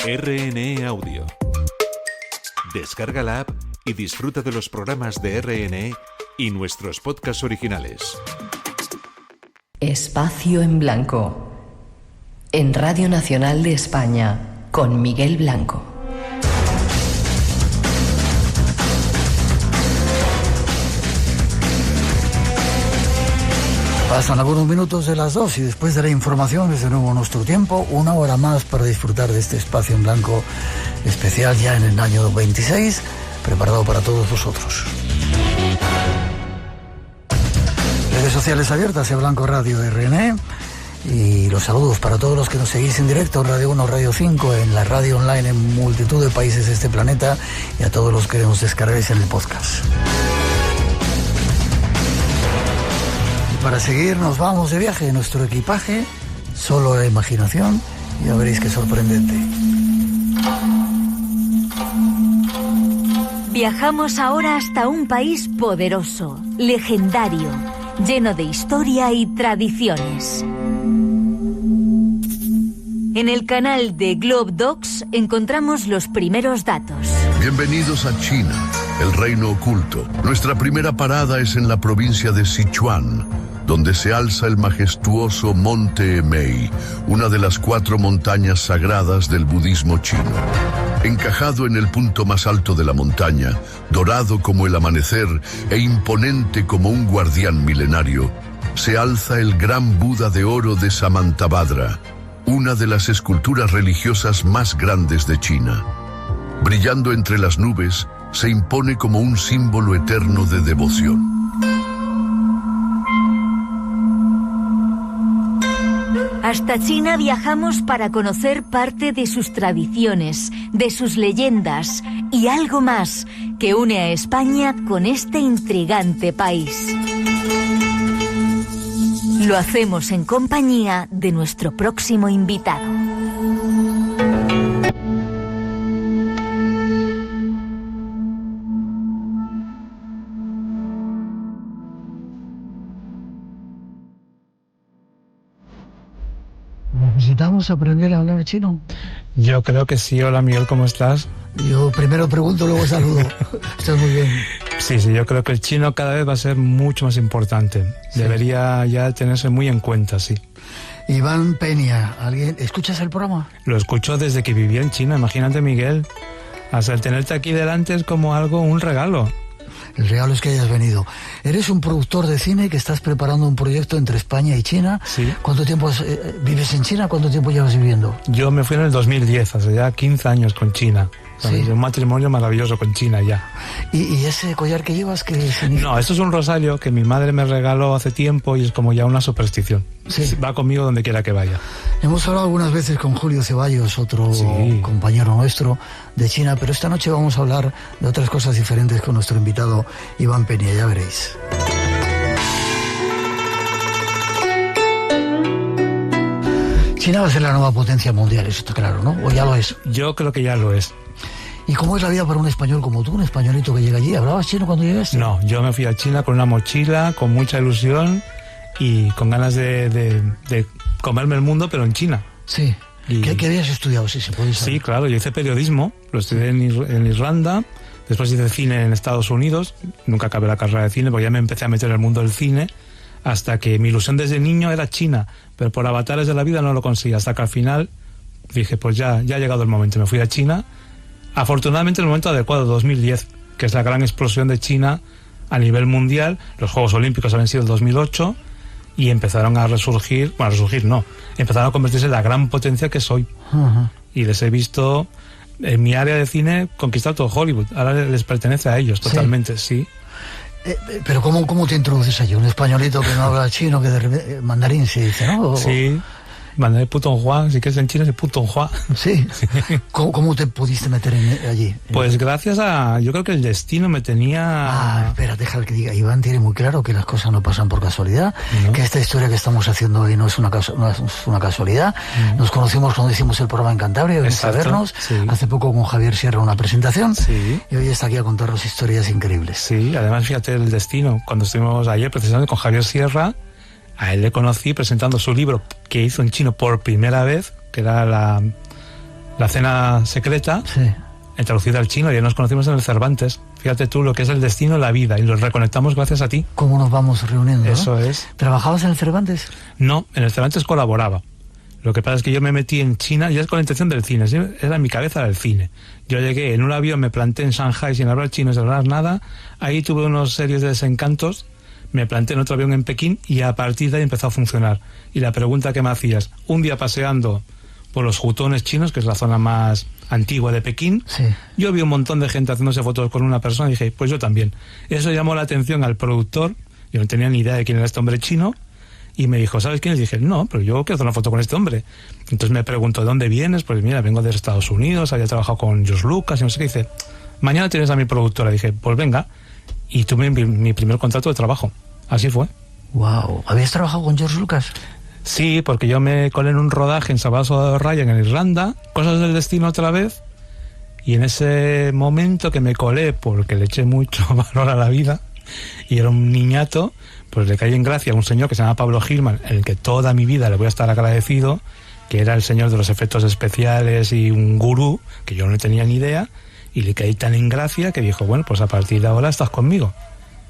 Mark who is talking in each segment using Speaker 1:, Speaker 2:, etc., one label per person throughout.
Speaker 1: RNE Audio. Descarga la app y disfruta de los programas de RNE y nuestros podcasts originales.
Speaker 2: Espacio en Blanco. En Radio Nacional de España, con Miguel Blanco.
Speaker 3: Pasan algunos minutos de las 2 y después de la información es de nuevo nuestro tiempo, una hora más para disfrutar de este espacio en blanco especial ya en el año 26, preparado para todos vosotros. Redes sociales abiertas en Blanco Radio RNE y los saludos para todos los que nos seguís en directo en Radio 1, Radio 5, en la radio online en multitud de países de este planeta y a todos los que nos descargáis en el podcast. Para seguir nos vamos de viaje en nuestro equipaje, solo la imaginación, y ya veréis qué sorprendente.
Speaker 4: Viajamos ahora hasta un país poderoso, legendario, lleno de historia y tradiciones. En el canal de Globe Docs encontramos los primeros datos.
Speaker 5: Bienvenidos a China, el reino oculto. Nuestra primera parada es en la provincia de Sichuan, donde se alza el majestuoso Monte Emei, una de las 4 montañas sagradas del budismo chino. Encajado en el punto más alto de la montaña, dorado como el amanecer e imponente como un guardián milenario, se alza el gran Buda de oro de Samantabhadra, una de las esculturas religiosas más grandes de China. Brillando entre las nubes, se impone como un símbolo eterno de devoción.
Speaker 4: Hasta China viajamos para conocer parte de sus tradiciones, de sus leyendas y algo más que une a España con este intrigante país. Lo hacemos en compañía de nuestro próximo invitado.
Speaker 3: ¿Necesitamos aprender a hablar chino?
Speaker 6: Yo creo que sí. Hola Miguel, ¿cómo estás?
Speaker 3: Yo primero pregunto, luego saludo. Estás muy bien.
Speaker 6: Sí, yo creo que el chino cada vez va a ser mucho más importante. Sí. Debería ya tenerse muy en cuenta, sí.
Speaker 3: Iván Peña, ¿escuchas el programa?
Speaker 6: Lo escucho desde que vivía en China, imagínate Miguel. Hasta el tenerte aquí delante es como un regalo.
Speaker 3: El regalo es que hayas venido. Eres un productor de cine que estás preparando un proyecto entre España y China.
Speaker 6: Sí.
Speaker 3: ¿Cuánto tiempo vives en China? ¿Cuánto tiempo llevas viviendo?
Speaker 6: Yo me fui en el 2010, hace ya 15 años con China.
Speaker 3: Sí.
Speaker 6: Un matrimonio maravilloso con China ya.
Speaker 3: ¿Y ese collar que llevas qué significa?
Speaker 6: No, esto es un rosario que mi madre me regaló hace tiempo y es como ya una superstición.
Speaker 3: Sí.
Speaker 6: Va conmigo donde quiera que vaya.
Speaker 3: Hemos hablado algunas veces con Julio Ceballos, otro compañero nuestro de China, pero esta noche vamos a hablar de otras cosas diferentes con nuestro invitado Iván Peña, ya veréis. China va a ser la nueva potencia mundial, eso está claro, ¿no? ¿O ya lo es?
Speaker 6: Yo creo que ya lo es.
Speaker 3: ¿Y cómo es la vida para un español como tú, un españolito que llega allí? ¿Hablabas chino cuando llegaste?
Speaker 6: No, yo me fui a China con una mochila, con mucha ilusión y con ganas de comerme el mundo, pero en China.
Speaker 3: Sí.
Speaker 6: Y...
Speaker 3: ¿Qué habías estudiado, si se puede saber?
Speaker 6: Sí, claro, yo hice periodismo, lo estudié en Irlanda, después hice cine en Estados Unidos, nunca acabé la carrera de cine porque ya me empecé a meter en el mundo del cine, hasta que mi ilusión desde niño era China, pero por avatares de la vida no lo conseguí, hasta que al final dije, pues ya ha llegado el momento, me fui a China, afortunadamente en el momento adecuado, 2010, que es la gran explosión de China a nivel mundial. Los Juegos Olímpicos habían sido el 2008 y empezaron a resurgir, empezaron a convertirse en la gran potencia que soy.
Speaker 3: Uh-huh.
Speaker 6: Y les he visto en mi área de cine conquistar todo Hollywood, ahora les pertenece a ellos totalmente, sí.
Speaker 3: Pero ¿cómo te introduces allí? Un españolito que no habla chino, que mandarín se dice, ¿no?
Speaker 6: Sí, mandarín putonghua, si quieres en China es putonghua.
Speaker 3: Sí. ¿Cómo te pudiste meter allí?
Speaker 6: Pues gracias yo creo que el destino me tenía...
Speaker 3: espera, deja que diga. Iván tiene muy claro que las cosas no pasan por casualidad,
Speaker 6: ¿no?
Speaker 3: Que esta historia que estamos haciendo hoy no es una casualidad. Uh-huh. Nos conocimos cuando hicimos el programa en Cantabria, veniste a vernos, sí. Hace poco con Javier Sierra una presentación,
Speaker 6: sí.
Speaker 3: Y hoy está aquí a contarnos historias increíbles.
Speaker 6: Sí, además fíjate el destino. Cuando estuvimos ayer precisamente con Javier Sierra, a él le conocí presentando su libro que hizo en chino por primera vez, que era La cena secreta,
Speaker 3: Sí.
Speaker 6: traducida al chino, ya nos conocimos en el Cervantes. Fíjate tú lo que es el destino, la vida, y los reconectamos gracias a ti.
Speaker 3: ¿Cómo nos vamos reuniendo?
Speaker 6: Eso
Speaker 3: ¿no?
Speaker 6: es.
Speaker 3: ¿Trabajabas en el Cervantes?
Speaker 6: No, en el Cervantes colaboraba. Lo que pasa es que yo me metí en China ya con la intención del cine. Era en mi cabeza el cine. Yo llegué en un avión, me planté en Shanghai sin hablar chino, sin hablar nada. Ahí tuve unos serios desencantos. Me planté en otro avión en Pekín y a partir de ahí empezó a funcionar. Y la pregunta que me hacías, un día paseando por los hutones chinos, que es la zona más antigua de Pekín,
Speaker 3: Sí.
Speaker 6: yo vi un montón de gente haciéndose fotos con una persona y dije, pues yo también. Eso llamó la atención al productor. Yo no tenía ni idea de quién era este hombre chino. Y me dijo, ¿sabes quién es? Y dije, no, pero yo quiero hacer una foto con este hombre. Entonces me preguntó, ¿de dónde vienes? Pues mira, vengo de Estados Unidos, había trabajado con George Lucas y no sé qué. Dice, mañana tienes a mi productora. Dije, pues venga. Y tuve mi primer contrato de trabajo. Así fue.
Speaker 3: Wow. ¿Habías trabajado con George Lucas?
Speaker 6: Sí, porque yo me colé en un rodaje en Salvador Ryan en Irlanda, Cosas del destino otra vez. Y en ese momento que me colé, porque le eché mucho valor a la vida, y era un niñato, pues le caí en gracia a un señor que se llama Pablo Gilman, en el que toda mi vida le voy a estar agradecido, que era el señor de los efectos especiales y un gurú, que yo no tenía ni idea, y le caí tan en gracia que dijo, bueno, pues a partir de ahora estás conmigo.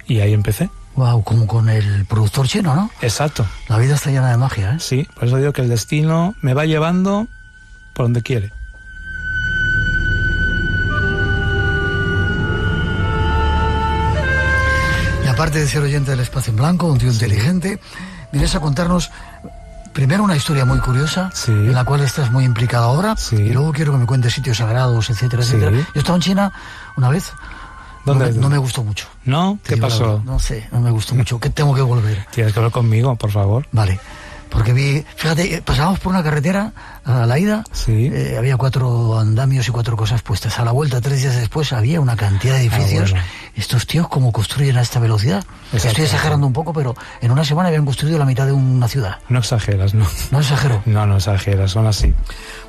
Speaker 6: Y ahí empecé.
Speaker 3: Wow, como con el productor chino, ¿no?
Speaker 6: Exacto.
Speaker 3: La vida está llena de magia, ¿eh?
Speaker 6: Sí, por eso digo que el destino me va llevando por donde quiere.
Speaker 3: Y aparte de ser oyente del Espacio en Blanco, un tío inteligente, vienes a contarnos primero una historia muy curiosa,
Speaker 6: Sí.
Speaker 3: en la cual estás muy implicado ahora,
Speaker 6: Sí.
Speaker 3: y luego quiero que me cuentes sitios sagrados, etcétera,
Speaker 6: Sí.
Speaker 3: etcétera. Yo he estado en China una vez.
Speaker 6: ¿Dónde?
Speaker 3: No me gustó mucho.
Speaker 6: ¿No?
Speaker 3: Te
Speaker 6: ¿Qué
Speaker 3: digo la
Speaker 6: pasó?
Speaker 3: verdad, no sé, no me gustó mucho. ¿Qué tengo que volver?
Speaker 6: Tienes que hablar conmigo, por favor.
Speaker 3: Vale. Porque vi, fíjate, pasábamos por una carretera a la ida,
Speaker 6: Sí.
Speaker 3: había 4 andamios y 4 cosas puestas. A la vuelta, 3 días después, había una cantidad de edificios.
Speaker 6: bueno.
Speaker 3: Estos tíos, ¿cómo construyen a esta velocidad? Estoy exagerando un poco, pero en una semana habían construido la mitad de una ciudad.
Speaker 6: No exageras, ¿no?
Speaker 3: No exagero.
Speaker 6: No exageras, son así.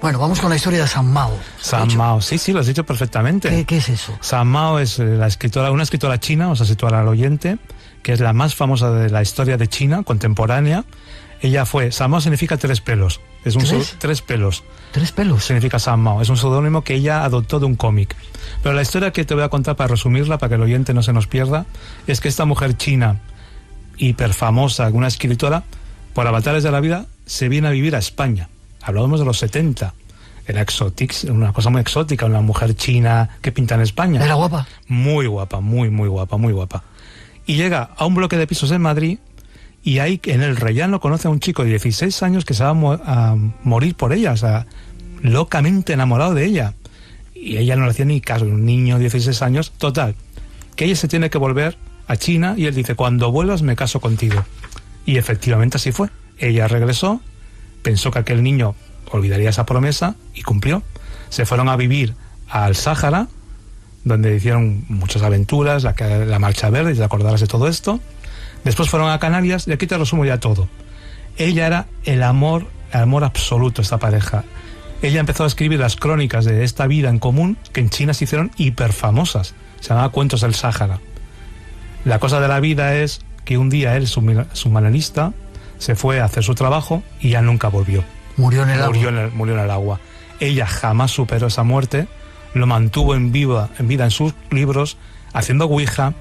Speaker 3: Bueno, vamos con la historia de San Mao.
Speaker 6: San Mao, sí, lo has dicho perfectamente.
Speaker 3: ¿Qué es eso?
Speaker 6: San Mao es una escritora china, vamos a situar al oyente, que es la más famosa de la historia de China contemporánea. Ella fue, San Mao significa 3 pelos. Es un 3 pelos.
Speaker 3: 3 pelos.
Speaker 6: Significa San Mao. Es un seudónimo que ella adoptó de un cómic. Pero la historia que te voy a contar para resumirla, para que el oyente no se nos pierda, es que esta mujer china, hiper famosa, una escritora, por avatares de la vida, se viene a vivir a España. Hablábamos de los 70. Era una cosa muy exótica, una mujer china que pinta en España.
Speaker 3: ¿Era guapa?
Speaker 6: Muy guapa, muy guapa, muy guapa. Y llega a un bloque de pisos en Madrid y ahí en el rellano conoce a un chico de 16 años que se va a morir por ella, o sea, locamente enamorado de ella. Y ella no le hacía ni caso, un niño de 16 años, total, que ella se tiene que volver a China y él dice, cuando vuelvas me caso contigo. Y efectivamente así fue. Ella regresó, pensó que aquel niño olvidaría esa promesa y cumplió. Se fueron a vivir al Sáhara, donde hicieron muchas aventuras, la Marcha Verde, te acordarás de todo esto. Después fueron a Canarias y aquí te resumo ya todo. Ella era el amor absoluto, esta pareja. Ella empezó a escribir las crónicas de esta vida en común que en China se hicieron hiperfamosas. Se llamaba Cuentos del Sáhara. La cosa de la vida es que un día él, submarinista, se fue a hacer su trabajo y ya nunca volvió.
Speaker 3: Murió en el agua.
Speaker 6: Murió en el agua. Ella jamás superó esa muerte, lo mantuvo en vida en sus libros, haciendo ouija,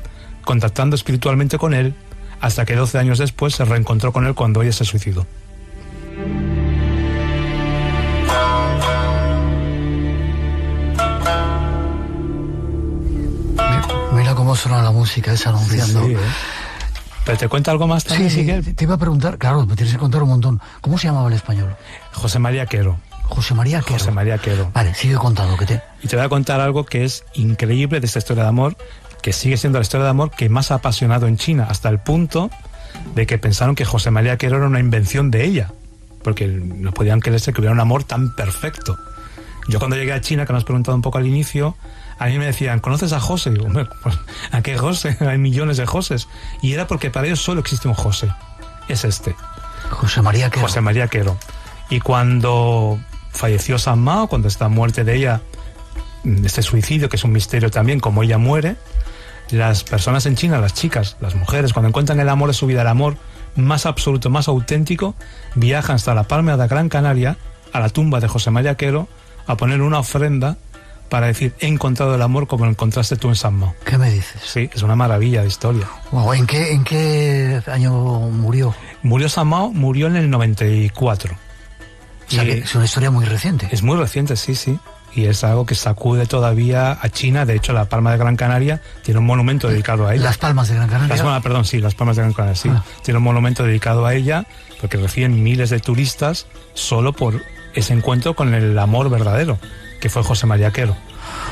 Speaker 6: contactando espiritualmente con él, hasta que 12 años después se reencontró con él cuando ella se suicidó.
Speaker 3: Mira cómo suena la música esa anunciando.
Speaker 6: Sí, ¿Pero te cuenta algo más también,
Speaker 3: Sí,
Speaker 6: Miguel?
Speaker 3: te iba a preguntar, claro, me tienes que contar un montón. ¿Cómo se llamaba el español?
Speaker 6: José María Quero.
Speaker 3: José María Quero.
Speaker 6: José María Quero.
Speaker 3: Vale, sigue contando.
Speaker 6: Y te voy a contar algo que es increíble de esta historia de amor, que sigue siendo la historia de amor que más ha apasionado en China, hasta el punto de que pensaron que José María Quero era una invención de ella, porque no podían creerse que hubiera un amor tan perfecto. Yo cuando llegué a China, que me has preguntado un poco al inicio, a mí me decían, ¿conoces a José? Y digo, hombre, pues, ¿a qué José? Hay millones de Joses. Y era porque para ellos solo existe un José. Es este.
Speaker 3: José María Quero.
Speaker 6: José María Quero. Y cuando falleció San Mao, cuando esta muerte de ella, este suicidio, que es un misterio también, como ella muere, las personas en China, las chicas, las mujeres, cuando encuentran el amor de su vida, el amor más absoluto, más auténtico, viajan hasta la Palma de Gran Canaria, a la tumba de José María Quero, a poner una ofrenda para decir, he encontrado el amor como lo encontraste tú en San Mao.
Speaker 3: ¿Qué me dices?
Speaker 6: Sí, es una maravilla de historia.
Speaker 3: Wow, ¿en qué año murió?
Speaker 6: Murió San Mao, murió en el 94.
Speaker 3: O sea, que es una historia muy reciente.
Speaker 6: Es muy reciente, sí. Y es algo que sacude todavía a China. De hecho, la Palma de Gran Canaria tiene un monumento dedicado a ella.
Speaker 3: Las Palmas de Gran Canaria.
Speaker 6: Las Palmas de Gran Canaria, sí. Tiene un monumento dedicado a ella, porque reciben miles de turistas solo por ese encuentro con el amor verdadero, que fue José María Quero.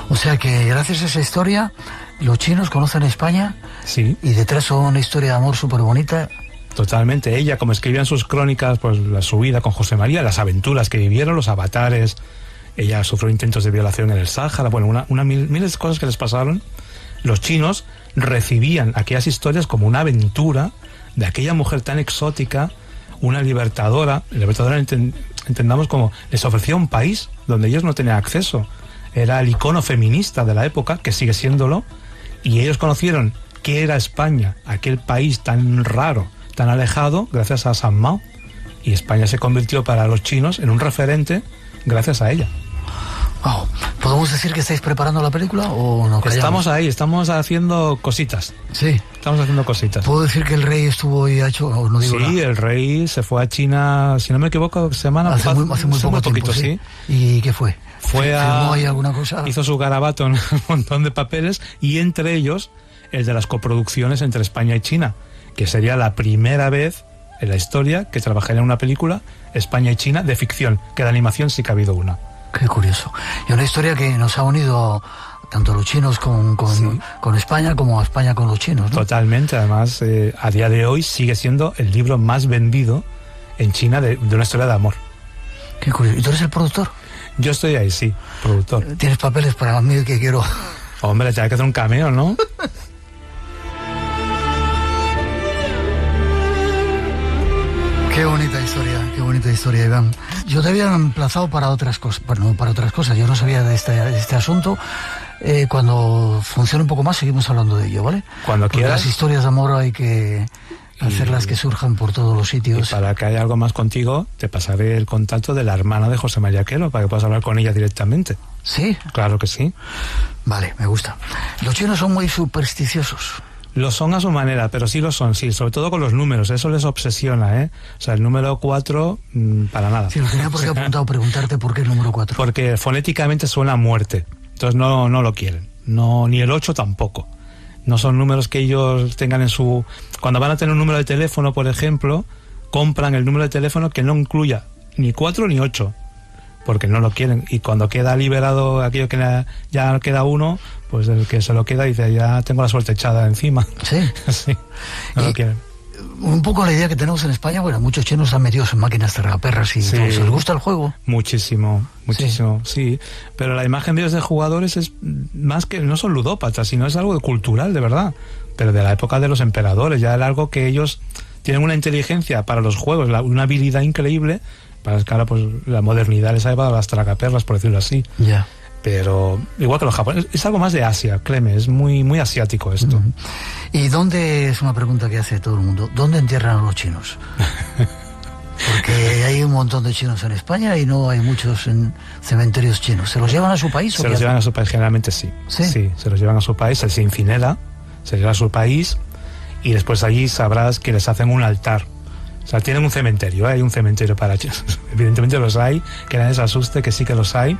Speaker 3: O sea que gracias a esa historia, los chinos conocen España.
Speaker 6: Sí.
Speaker 3: Y detrás una historia de amor súper bonita.
Speaker 6: Totalmente. Ella, como escribía en sus crónicas, pues su vida con José María, las aventuras que vivieron, los avatares. Ella sufrió intentos de violación en el Sáhara, bueno, miles de cosas que les pasaron. Los chinos recibían aquellas historias como una aventura de aquella mujer tan exótica, una libertadora. Libertadora entendamos como les ofrecía un país donde ellos no tenían acceso. Era el icono feminista de la época, que sigue siéndolo, y ellos conocieron qué era España, aquel país tan raro, tan alejado, gracias a San Mao. Y España se convirtió para los chinos en un referente gracias a ella.
Speaker 3: Wow. ¿Podemos decir que estáis preparando la película o no?
Speaker 6: Estamos ahí, estamos haciendo cositas.
Speaker 3: Sí.
Speaker 6: Estamos haciendo cositas.
Speaker 3: ¿Puedo decir que el rey estuvo y ha hecho, o no digo nada?
Speaker 6: Sí, el rey se fue a China, si no me equivoco, hace muy poco tiempo, sí.
Speaker 3: ¿Y qué fue?
Speaker 6: ¿Firmó
Speaker 3: ahí alguna cosa?
Speaker 6: Hizo su garabato en un montón de papeles, y entre ellos el de las coproducciones entre España y China, que sería la primera vez en la historia que trabajaría en una película España y China de ficción, que de animación sí que ha habido una.
Speaker 3: Qué curioso. Y una historia que nos ha unido tanto a los chinos con España como a España con los chinos, ¿no?
Speaker 6: Totalmente. Además, a día de hoy sigue siendo el libro más vendido en China de una historia de amor.
Speaker 3: Qué curioso. ¿Y tú eres el productor?
Speaker 6: Yo estoy ahí, sí, productor.
Speaker 3: ¿Tienes papeles para mí que quiero?
Speaker 6: Hombre, te hay que hacer un cameo, ¿no?
Speaker 3: Qué bonita historia, Iván. Yo te había emplazado para otras cosas, bueno, para otras cosas. Yo no sabía de este asunto. Cuando funcione un poco más, seguimos hablando de ello, ¿vale?
Speaker 6: Cuando
Speaker 3: porque
Speaker 6: quieras.
Speaker 3: Las historias de amor hay que hacerlas que surjan por todos los sitios.
Speaker 6: Y para que haya algo más contigo, te pasaré el contacto de la hermana de José María Quero, para que puedas hablar con ella directamente.
Speaker 3: ¿Sí?
Speaker 6: Claro que sí.
Speaker 3: Vale, me gusta. Los chinos son muy supersticiosos.
Speaker 6: Lo son a su manera, pero sí lo son, sí, sobre todo con los números, eso les obsesiona, ¿eh? O sea, el número 4, para nada.
Speaker 3: Sí, lo tenía porque apuntado preguntarte por qué el número 4.
Speaker 6: Porque fonéticamente suena a muerte, entonces no lo quieren, no, ni el 8 tampoco. No son números que ellos tengan en su... Cuando van a tener un número de teléfono, por ejemplo, compran el número de teléfono que no incluya ni 4 ni 8, porque no lo quieren. Y cuando queda liberado aquello que ya queda uno, pues el que se lo queda dice, ya tengo la suerte echada encima.
Speaker 3: Sí.
Speaker 6: Sí, no lo quieren.
Speaker 3: Un poco la idea que tenemos en España, bueno, muchos chinos están metidos en máquinas tragaperras y
Speaker 6: sí.
Speaker 3: todo. ¿Les gusta el juego?
Speaker 6: Muchísimo, sí. Pero la imagen de ellos de jugadores es más que, no son ludópatas, sino es algo cultural, de verdad. Pero de la época de los emperadores, ya era algo que ellos tienen una inteligencia para los juegos, una habilidad increíble. Para que ahora pues la modernidad les ha llevado a las tragaperras, por decirlo así.
Speaker 3: Ya. Yeah.
Speaker 6: Pero igual que los japoneses, es algo más de Asia, créeme, es muy, muy asiático esto.
Speaker 3: Uh-huh. ¿Y dónde, es una pregunta que hace todo el mundo, dónde entierran a los chinos? Porque hay un montón de chinos en España y no hay muchos en cementerios chinos. ¿Se los llevan a su país?
Speaker 6: Se los llevan a su país, generalmente sí.
Speaker 3: Sí,
Speaker 6: se los llevan a su país, se incinera, se lleva a su país y después allí sabrás que les hacen un altar. O sea, tienen un cementerio, hay un cementerio para chinos. Evidentemente los hay, que nadie se asuste, que sí que los hay,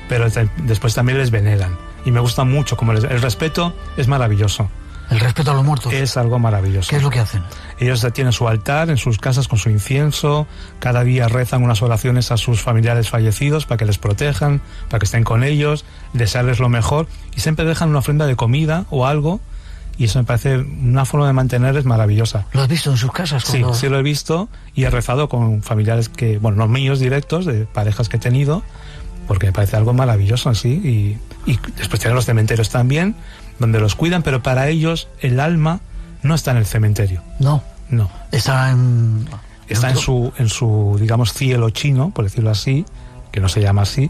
Speaker 6: pero después también les veneran. Y me gusta mucho, como el respeto es maravilloso.
Speaker 3: ¿El respeto a los muertos?
Speaker 6: Es algo maravilloso.
Speaker 3: ¿Qué es lo que hacen?
Speaker 6: Ellos tienen su altar en sus casas con su incienso, cada día rezan unas oraciones a sus familiares fallecidos para que les protejan, para que estén con ellos, desearles lo mejor, y siempre dejan una ofrenda de comida o algo. Y eso me parece una forma de mantenerles maravillosa.
Speaker 3: ¿Lo has visto en sus casas?
Speaker 6: Sí, sí lo he visto y he rezado con familiares que, bueno, los míos directos, de parejas que he tenido, porque me parece algo maravilloso así. Y después tienen los cementerios también, donde los cuidan, pero para ellos el alma no está en el cementerio.
Speaker 3: No.
Speaker 6: Está en su, digamos, cielo chino, por decirlo así, que no se llama así,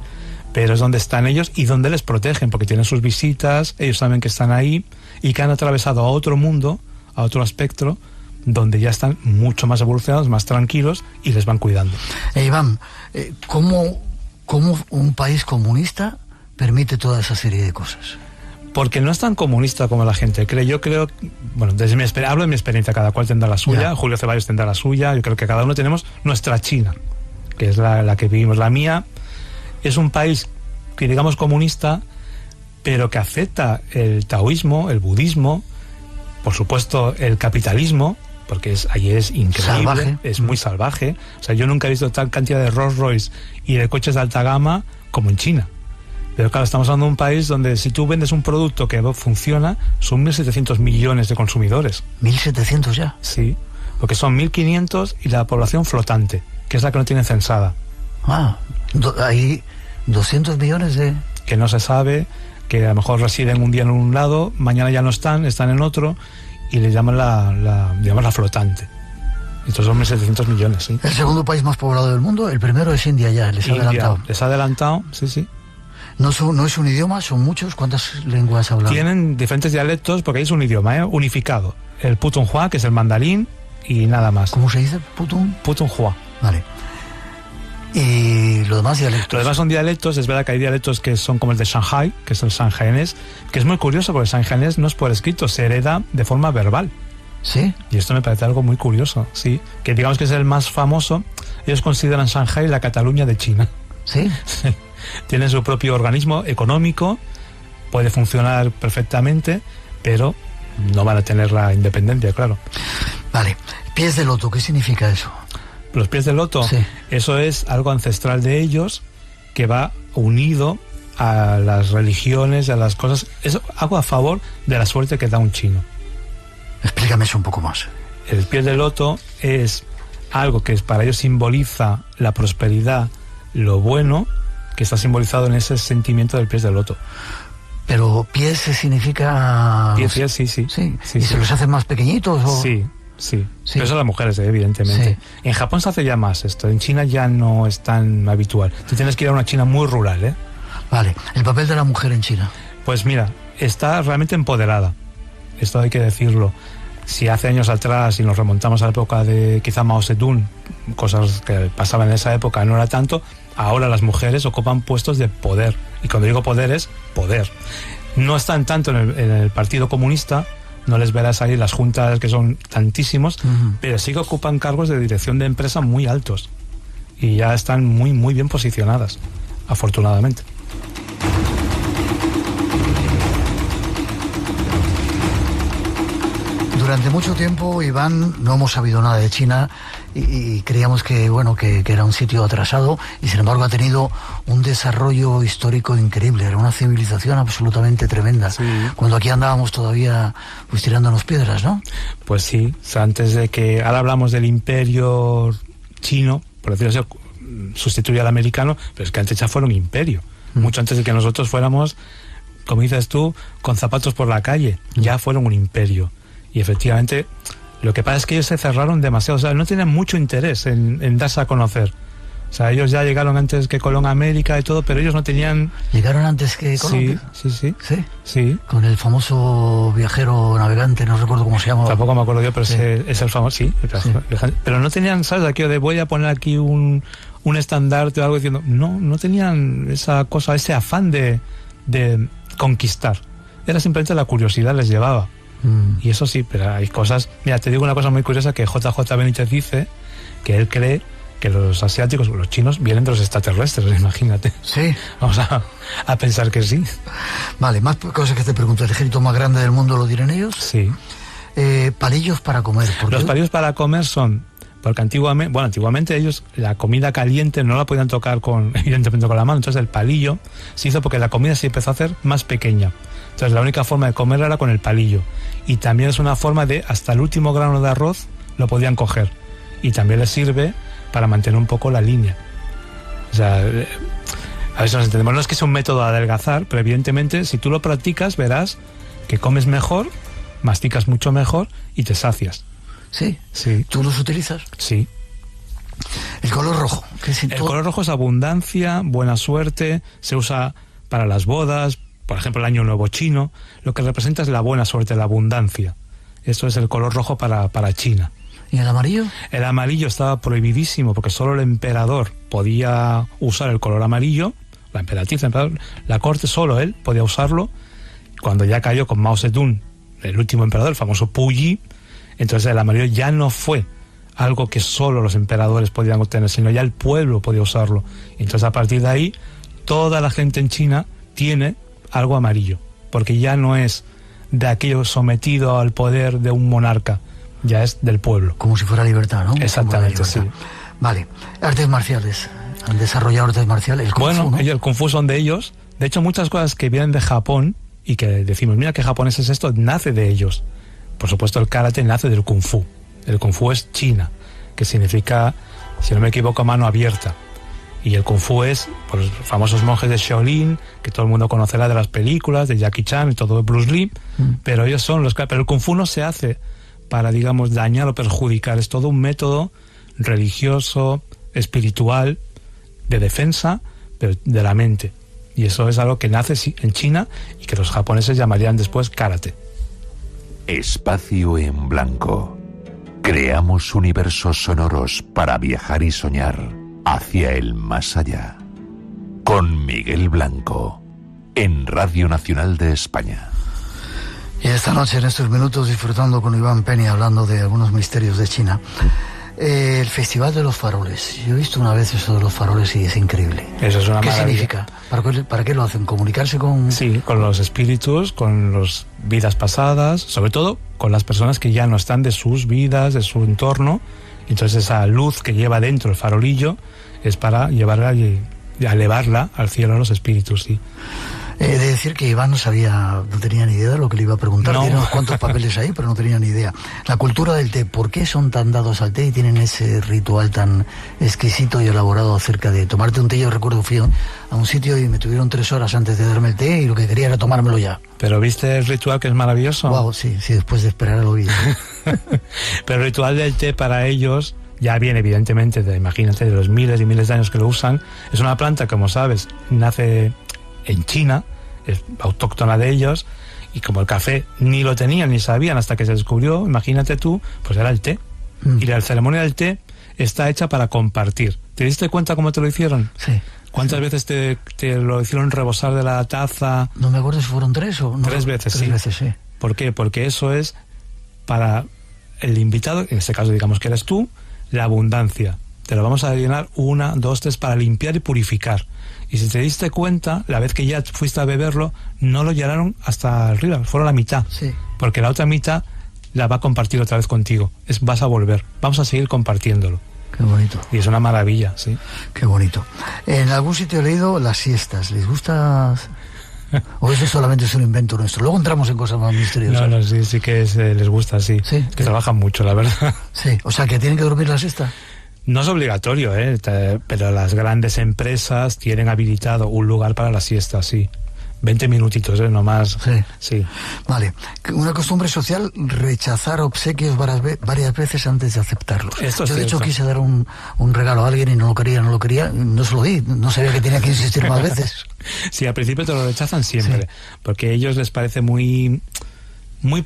Speaker 6: pero es donde están ellos y donde les protegen, porque tienen sus visitas, ellos saben que están ahí y que han atravesado a otro mundo, a otro espectro, donde ya están mucho más evolucionados, más tranquilos y les van cuidando.
Speaker 3: Iván, ¿cómo ¿Cómo un país comunista permite toda esa serie de cosas?
Speaker 6: Porque no es tan comunista como la gente cree. Yo creo, bueno, hablo de mi experiencia, cada cual tendrá la suya,
Speaker 3: Ya.
Speaker 6: Julio Ceballos tendrá la suya, yo creo que cada uno tenemos nuestra China, que es la que vivimos. La mía es un país que digamos comunista, pero que acepta el taoísmo, el budismo, por supuesto el capitalismo, porque allí es increíble,
Speaker 3: Salvaje.
Speaker 6: es muy salvaje. O sea, yo nunca he visto tal cantidad de Rolls Royce y de coches de alta gama como en China. Pero claro, estamos hablando de un país donde si tú vendes un producto que funciona, son 1.700 millones de consumidores.
Speaker 3: 1.700 ya.
Speaker 6: Sí, porque son 1.500 y la población flotante, que es la que no tiene censada.
Speaker 3: Hay 200 millones de...
Speaker 6: Que no se sabe, que a lo mejor residen un día en un lado, mañana ya no están en otro, y le llaman la flotante. Estos son 1.700 millones, sí.
Speaker 3: El segundo país más poblado del mundo, el primero es India ya, les ha adelantado.
Speaker 6: Les ha adelantado, sí.
Speaker 3: No es un idioma, son muchos. ¿Cuántas lenguas hablan?
Speaker 6: Tienen diferentes dialectos porque ahí es un idioma unificado. El Putonghua, que es el mandarín, y nada más.
Speaker 3: ¿Cómo se dice?
Speaker 6: Putonghua.
Speaker 3: Vale. Y los demás dialectos.
Speaker 6: Los demás son dialectos. Es verdad que hay dialectos que son como el de Shanghai, que es el shanghainés, que es muy curioso porque el shanghainés no es por escrito, se hereda de forma verbal.
Speaker 3: ¿Sí?
Speaker 6: Y esto me parece algo muy curioso, sí. Que digamos que es el más famoso. Ellos consideran Shanghai la Cataluña de China.
Speaker 3: ¿Sí?
Speaker 6: Sí. Tienen su propio organismo económico, puede funcionar perfectamente, pero no van a tener la independencia, claro.
Speaker 3: Vale. Pies de loto, ¿qué significa eso?
Speaker 6: Los pies de loto,
Speaker 3: Sí.
Speaker 6: eso es algo ancestral de ellos que va unido a las religiones, a las cosas. Es algo a favor de la suerte que da un chino.
Speaker 3: Explícame eso un poco más.
Speaker 6: El pie de loto es algo que para ellos simboliza la prosperidad, lo bueno, que está simbolizado en ese sentimiento del pie de loto.
Speaker 3: Pero pies significa...
Speaker 6: Pies, sí.
Speaker 3: Sí.
Speaker 6: Sí,
Speaker 3: ¿Y
Speaker 6: sí.
Speaker 3: se los hacen más pequeñitos? O...
Speaker 6: Sí.
Speaker 3: Sí.
Speaker 6: Pero eso las mujeres, evidentemente.
Speaker 3: Sí.
Speaker 6: En Japón se hace ya más esto, en China ya no es tan habitual. Tú tienes que ir a una China muy rural, ¿eh?
Speaker 3: Vale. El papel de la mujer en China.
Speaker 6: Pues mira, está realmente empoderada. Esto hay que decirlo. Si hace años atrás, y nos remontamos a la época de quizá Mao Zedong, cosas que pasaban en esa época no era tanto, ahora las mujeres ocupan puestos de poder. Y cuando digo poder es poder. No están tanto en el Partido Comunista, no les verás ahí las juntas que son tantísimos, pero sí que ocupan cargos de dirección de empresa muy altos. Y ya están muy, muy bien posicionadas, afortunadamente.
Speaker 3: Durante mucho tiempo, Iván, no hemos sabido nada de China y creíamos que, bueno, que era un sitio atrasado y sin embargo ha tenido un desarrollo histórico increíble. Era una civilización absolutamente tremenda.
Speaker 6: Sí.
Speaker 3: Cuando aquí andábamos todavía pues tirándonos piedras, ¿no?
Speaker 6: Pues sí, o sea, antes de que... Ahora hablamos del imperio chino, por decirlo así, sustituye al americano, pero es que antes ya fuera un imperio. Mucho antes de que nosotros fuéramos, como dices tú, con zapatos por la calle. Ya fueron un imperio. Y efectivamente, lo que pasa es que ellos se cerraron demasiado. O sea, no tenían mucho interés en darse a conocer. O sea, ellos ya llegaron antes que Colón a América y todo, pero ellos no tenían...
Speaker 3: Llegaron antes que Colón.
Speaker 6: Sí.
Speaker 3: Sí. Con el famoso viajero navegante, no recuerdo cómo se llama.
Speaker 6: Tampoco me acuerdo yo, pero
Speaker 3: Sí.
Speaker 6: es el famoso, sí. Pero no tenían, ¿sabes? Aquello de voy a poner aquí un estandarte o algo diciendo... No tenían esa cosa, ese afán de conquistar. Era simplemente la curiosidad les llevaba. Y eso sí, pero hay cosas... Mira, te digo una cosa muy curiosa que JJ Benítez dice, que él cree que los asiáticos, los chinos, vienen de los extraterrestres, imagínate.
Speaker 3: Sí.
Speaker 6: Vamos a pensar que sí.
Speaker 3: Vale, más cosas que te pregunto. ¿El ejército más grande del mundo lo dirán ellos?
Speaker 6: Sí.
Speaker 3: Palillos para comer. ¿Por
Speaker 6: Los
Speaker 3: qué?
Speaker 6: palillos para comer son... Porque antiguamente ellos la comida caliente no la podían tocar evidentemente con la mano. Entonces el palillo se hizo porque la comida se empezó a hacer más pequeña. Entonces la única forma de comer era con el palillo. Y también es una forma de, hasta el último grano de arroz lo podían coger. Y también les sirve para mantener un poco la línea. O sea, a ver si nos entendemos. No es que sea un método de adelgazar, pero evidentemente si tú lo practicas verás que comes mejor, masticas mucho mejor y te sacias.
Speaker 3: Sí.
Speaker 6: Sí.
Speaker 3: ¿Tú los utilizas?
Speaker 6: Sí.
Speaker 3: El color rojo.
Speaker 6: El color rojo es abundancia, buena suerte, se usa para las bodas, por ejemplo el Año Nuevo chino, lo que representa es la buena suerte, la abundancia. Eso es el color rojo para China.
Speaker 3: ¿Y el amarillo?
Speaker 6: El amarillo estaba prohibidísimo porque solo el emperador podía usar el color amarillo, la emperatriz, el emperador, la corte, solo él podía usarlo. Cuando ya cayó con Mao Zedong, el último emperador, el famoso Puyi, entonces el amarillo ya no fue algo que solo los emperadores podían obtener, sino ya el pueblo podía usarlo. Entonces a partir de ahí, toda la gente en China tiene algo amarillo, porque ya no es de aquello sometido al poder de un monarca, ya es del pueblo.
Speaker 3: Como si fuera libertad, ¿no?
Speaker 6: Exactamente, sí.
Speaker 3: Vale. Artes marciales. Han desarrollado artes marciales. El Kung Fu, ¿no?
Speaker 6: El Kung Fu son de ellos. De hecho, muchas cosas que vienen de Japón y que decimos, mira qué japonés es esto, nace de ellos. Por supuesto, el karate nace del Kung Fu. El Kung Fu es China, que significa, si no me equivoco, mano abierta. Y el Kung Fu es por los famosos monjes de Shaolin, que todo el mundo conocerá de las películas, de Jackie Chan y todo de Bruce Lee, pero ellos son los que... Pero el Kung Fu no se hace para, digamos, dañar o perjudicar, es todo un método religioso, espiritual, de defensa, pero de la mente. Y eso es algo que nace en China y que los japoneses llamarían después karate.
Speaker 1: Espacio en blanco. Creamos universos sonoros para viajar y soñar hacia el más allá. Con Miguel Blanco, en Radio Nacional de España.
Speaker 3: Y esta noche, en estos minutos, disfrutando con Iván Peña, hablando de algunos misterios de China. El Festival de los Faroles. Yo he visto una vez eso de los faroles y es increíble.
Speaker 6: Eso es una
Speaker 3: ¿Qué
Speaker 6: maravilla.
Speaker 3: significa? ¿Para qué lo hacen? ¿Comunicarse con...?
Speaker 6: Sí, con los espíritus, con las vidas pasadas, sobre todo con las personas que ya no están de sus vidas, de su entorno. Entonces esa luz que lleva dentro el farolillo es para llevarla y elevarla al cielo a los espíritus, sí.
Speaker 3: He de decir que Iván no tenía ni idea de lo que le iba a preguntar.
Speaker 6: No.
Speaker 3: Tiene unos cuantos papeles ahí, pero no tenía ni idea. La cultura del té, ¿por qué son tan dados al té y tienen ese ritual tan exquisito y elaborado acerca de tomarte un té? Yo recuerdo, fui a un sitio y me tuvieron 3 horas antes de darme el té y lo que quería era tomármelo ya.
Speaker 6: ¿Pero viste el ritual que es maravilloso?
Speaker 3: Wow, sí, después de esperar el oído.
Speaker 6: Pero el ritual del té para ellos ya viene evidentemente imagínate, de los miles y miles de años que lo usan. Es una planta, como sabes, nace en China, es autóctona de ellos, y como el café ni lo tenían ni sabían hasta que se descubrió, imagínate tú, pues era el té. Y la ceremonia del té está hecha para compartir. ¿Te diste cuenta cómo te lo hicieron?
Speaker 3: Sí.
Speaker 6: ¿Cuántas veces te lo hicieron rebosar de la taza?
Speaker 3: No me acuerdo si fueron 3 o no.
Speaker 6: 3 veces,
Speaker 3: Tres veces, sí.
Speaker 6: ¿Por qué? Porque eso es para el invitado, en este caso digamos que eres tú, la abundancia. Te lo vamos a llenar 1, 2, 3 para limpiar y purificar. Y si te diste cuenta, la vez que ya fuiste a beberlo, no lo llenaron hasta arriba, fueron la mitad.
Speaker 3: Sí.
Speaker 6: Porque la otra mitad la va a compartir otra vez contigo. Vas a volver, vamos a seguir compartiéndolo.
Speaker 3: Qué bonito.
Speaker 6: Y es una maravilla, sí.
Speaker 3: Qué bonito. En algún sitio he leído las siestas. ¿Les gusta...? ¿O eso solamente es un invento nuestro? Luego entramos en cosas más misteriosas.
Speaker 6: No, sí que les gusta, sí.
Speaker 3: Sí.
Speaker 6: Que trabajan mucho, la verdad.
Speaker 3: Sí, o sea, que tienen que dormir la siesta.
Speaker 6: No es obligatorio, pero las grandes empresas tienen habilitado un lugar para la siesta, sí. 20 minutitos, nomás.
Speaker 3: Sí.
Speaker 6: Sí.
Speaker 3: Vale. Una costumbre social, rechazar obsequios varias veces antes de aceptarlos.
Speaker 6: Esto es
Speaker 3: Yo, de hecho,
Speaker 6: cierto.
Speaker 3: quise dar un regalo a alguien y no lo quería, no se lo di. No sabía que tenía que insistir más veces.
Speaker 6: Sí, al principio te lo rechazan siempre, porque a ellos les parece muy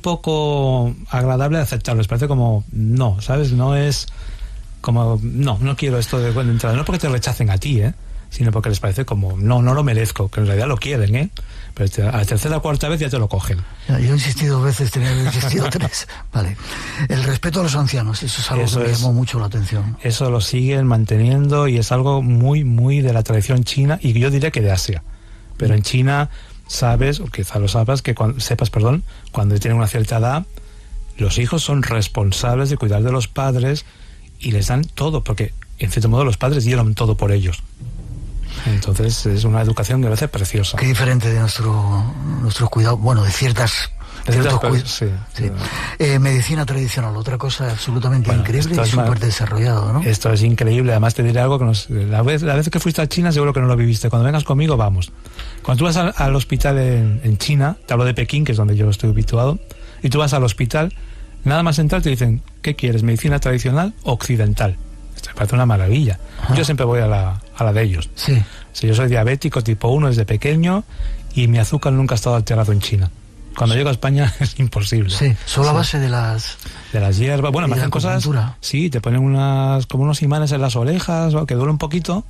Speaker 6: poco agradable aceptarlo. Les parece como, no, ¿sabes? No es como, no quiero esto de entrada. No porque te rechacen a ti, sino porque les parece como, no lo merezco, que en realidad lo quieren, pero a la tercera o cuarta vez ya te lo cogen.
Speaker 3: Ya, yo he insistido 2 veces, tenía que haber insistido 3. Vale. El respeto a los ancianos, eso es algo que me llamó mucho la atención.
Speaker 6: Eso lo siguen manteniendo y es algo muy, muy de la tradición china, y yo diría que de Asia. Pero en China sabes, o quizá lo sepas, cuando tienen una cierta edad, los hijos son responsables de cuidar de los padres y les dan todo, porque en cierto modo los padres dieron todo por ellos. Entonces es una educación que me parece preciosa.
Speaker 3: Qué diferente de nuestros cuidados, bueno, de ciertos cuidados.
Speaker 6: Sí.
Speaker 3: Medicina tradicional, otra cosa absolutamente increíble y súper desarrollado, ¿no?
Speaker 6: Esto es increíble. Además te diré algo que la vez que fuiste a China seguro que no lo viviste. Cuando vengas conmigo, vamos. Cuando tú vas al hospital en China, te hablo de Pekín, que es donde yo estoy habituado, y tú vas al hospital, nada más entrar te dicen, ¿qué quieres? ¿Medicina tradicional o occidental? Esto me parece una maravilla. Ajá. Yo siempre voy a la de ellos.
Speaker 3: Sí.
Speaker 6: Si yo soy diabético tipo 1 desde pequeño y mi azúcar nunca ha estado alterado en China. Cuando llego a España es imposible.
Speaker 3: Sí, solo a base de las
Speaker 6: hierbas. Bueno, me hacen cosas... Sí, te ponen como unos imanes en las orejas, que duele un poquito,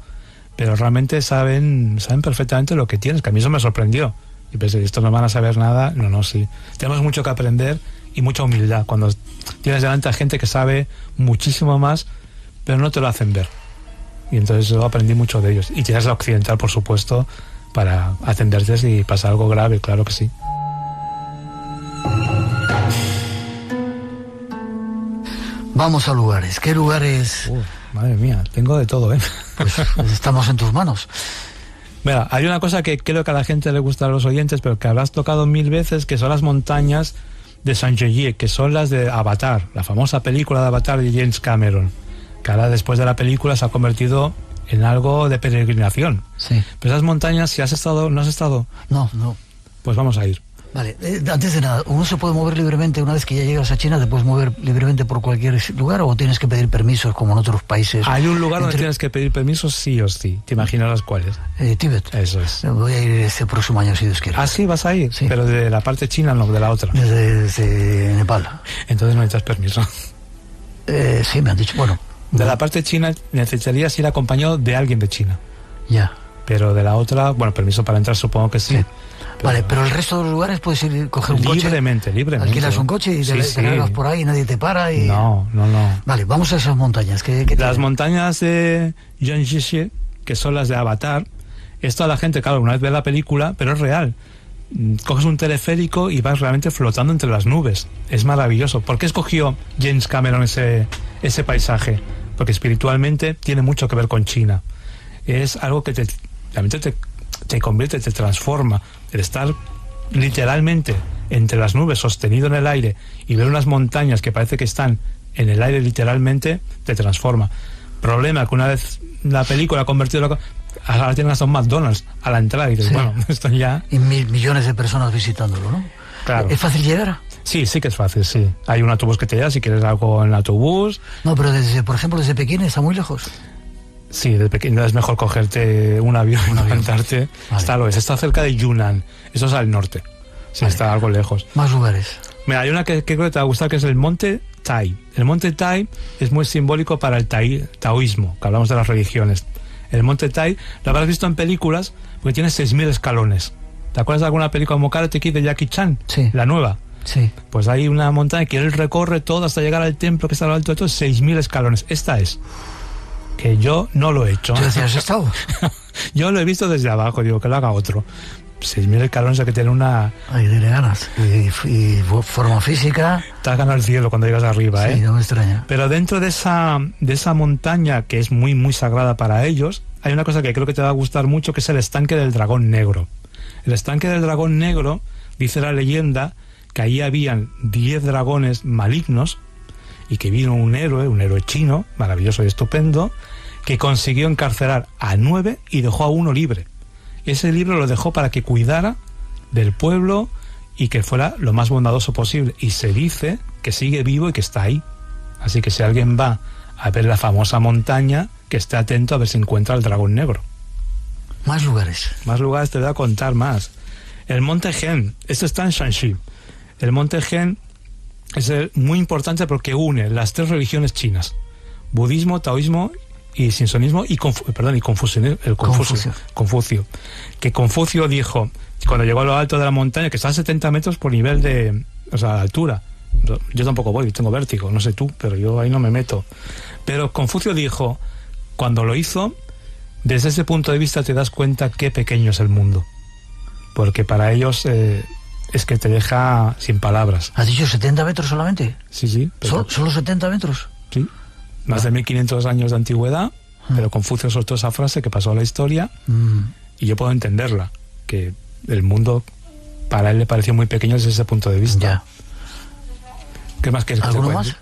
Speaker 6: pero realmente saben perfectamente lo que tienes, que a mí eso me sorprendió. Y pensé, estos no van a saber nada. No, sí. Tenemos mucho que aprender y mucha humildad cuando tienes delante a gente que sabe muchísimo más, pero no te lo hacen ver. Y entonces yo aprendí mucho de ellos. Y tienes la occidental, por supuesto, para atenderte si pasa algo grave, claro que sí.
Speaker 3: Vamos a lugares. ¿Qué lugares?
Speaker 6: Madre mía, tengo de todo, ¿eh?
Speaker 3: Pues estamos en tus manos.
Speaker 6: Mira, hay una cosa que creo que a la gente le gusta a los oyentes, pero que habrás tocado 1000 veces, que son las montañas de Saint-Gellier, que son las de Avatar, la famosa película de Avatar de James Cameron, que ahora después de la película se ha convertido en algo de peregrinación.
Speaker 3: Sí.
Speaker 6: Pero esas montañas, si has estado, ¿no has estado?
Speaker 3: No.
Speaker 6: Pues vamos a ir.
Speaker 3: Vale, antes de nada, ¿uno se puede mover libremente una vez que ya llegas a China? ¿Te puedes mover libremente por cualquier lugar o tienes que pedir permisos como en otros países?
Speaker 6: Hay un lugar donde tienes que pedir permisos sí o sí. ¿Te imaginas cuáles?
Speaker 3: Tíbet.
Speaker 6: Eso es.
Speaker 3: Voy a ir este próximo año si Dios quiere.
Speaker 6: ¿Ah, sí? ¿Vas a ir?
Speaker 3: Sí.
Speaker 6: Pero de la parte china, no, de la otra.
Speaker 3: Desde Nepal.
Speaker 6: Entonces no necesitas permiso.
Speaker 3: Sí, me han dicho, bueno.
Speaker 6: De la parte china necesitarías ir acompañado de alguien de China.
Speaker 3: Ya.
Speaker 6: Pero de la otra, bueno, permiso para entrar supongo que sí.
Speaker 3: Vale, pero el resto de los lugares puedes ir, coger un
Speaker 6: libremente,
Speaker 3: coche. Libremente. Alquilas un coche y te largas por ahí y nadie te para. Y...
Speaker 6: No.
Speaker 3: Vale, vamos a esas montañas.
Speaker 6: Las montañas de Jiangxi, que son las de Avatar, esto a la gente, claro, una vez ve la película, pero es real. Coges un teleférico y vas realmente flotando entre las nubes. Es maravilloso. ¿Por qué escogió James Cameron ese paisaje? Porque espiritualmente tiene mucho que ver con China. Es algo que realmente te convierte, te transforma. El estar literalmente entre las nubes, sostenido en el aire, y ver unas montañas que parece que están en el aire literalmente, te transforma. Problema que una vez la película ha convertido... Ahora tienen hasta un McDonald's a la entrada y dices, bueno, esto ya...
Speaker 3: Y millones de personas visitándolo, ¿no?
Speaker 6: Claro.
Speaker 3: ¿Es fácil llegar?
Speaker 6: Sí que es fácil, sí. Hay un autobús que te lleva si quieres algo en el autobús.
Speaker 3: No, pero por ejemplo, desde Pekín está muy lejos.
Speaker 6: Sí, de Pekín es mejor cogerte un avión y levantarte. Vale. Está cerca de Yunnan. Eso es al norte. Sí, vale. Está algo lejos.
Speaker 3: Más lugares.
Speaker 6: Mira, hay una que creo que te va a gustar, que es el Monte Tai. El Monte Tai es muy simbólico para el taoísmo, que hablamos de las religiones. El Monte Tai lo habrás visto en películas porque tiene 6.000 escalones. ¿Te acuerdas de alguna película como Karate Kid de Jackie Chan?
Speaker 3: Sí.
Speaker 6: La nueva.
Speaker 3: Sí.
Speaker 6: Pues hay una montaña que él recorre todo hasta llegar al templo que está a lo alto de todo, 6.000 escalones. Esta es. Que yo no lo he hecho.
Speaker 3: ¿Tú has estado?
Speaker 6: Yo lo he visto desde abajo, digo que lo haga otro. 6.000 escalones hay que tener una...
Speaker 3: Ay, tiene ganas. Y forma física...
Speaker 6: Te has ganado el cielo cuando llegas arriba,
Speaker 3: Sí, no me extraña.
Speaker 6: Pero dentro de esa montaña, que es muy, muy sagrada para ellos, hay una cosa que creo que te va a gustar mucho, que es el estanque del dragón negro. El estanque del dragón negro, dice la leyenda, que ahí habían 10 dragones malignos, y que vino un héroe chino, maravilloso y estupendo, que consiguió encarcelar a 9 y dejó a 1 libre. Ese libro lo dejó para que cuidara del pueblo y que fuera lo más bondadoso posible. Y se dice que sigue vivo y que está ahí. Así que si alguien va a ver la famosa montaña, que esté atento a ver si encuentra el dragón negro.
Speaker 3: Más lugares.
Speaker 6: Más lugares te voy a contar más. El Monte Hen, esto está en Shanxi. El Monte Hen es muy importante porque une las 3 religiones chinas: budismo, taoísmo y sinsonismo y confucio. Que Confucio dijo, cuando llegó a lo alto de la montaña, que está a 70 metros por nivel de altura. Yo tampoco voy, tengo vértigo, no sé tú, pero yo ahí no me meto. Pero Confucio dijo, cuando lo hizo, desde ese punto de vista te das cuenta qué pequeño es el mundo. Porque para ellos es que te deja sin palabras.
Speaker 3: ¿Has dicho 70 metros solamente?
Speaker 6: Sí.
Speaker 3: ¿Solo 70 metros?
Speaker 6: Sí. Más de 1500 años de antigüedad, pero Confucio soltó esa frase que pasó a la historia y yo puedo entenderla, que el mundo para él le pareció muy pequeño desde ese punto de vista.
Speaker 3: Ya.
Speaker 6: ¿Qué más quieres que te cuente?
Speaker 3: ¿Más?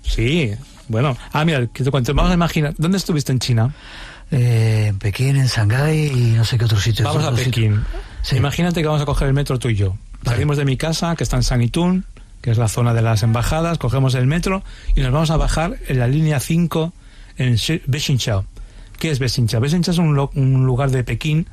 Speaker 6: Sí, bueno. Mira, que te cuento. Vamos a imaginar, ¿dónde estuviste en China?
Speaker 3: En Pekín, en Shanghái y no sé qué otro sitio.
Speaker 6: Vamos a Pekín. Sí. Imagínate que vamos a coger el metro tú y yo. Vale. Salimos de mi casa, que está en Sanlitun, que es la zona de las embajadas, cogemos el metro y nos vamos a bajar en la línea 5 en Beijingqiao. ¿Qué es Beijingqiao? Beijingqiao es un lugar de Pekín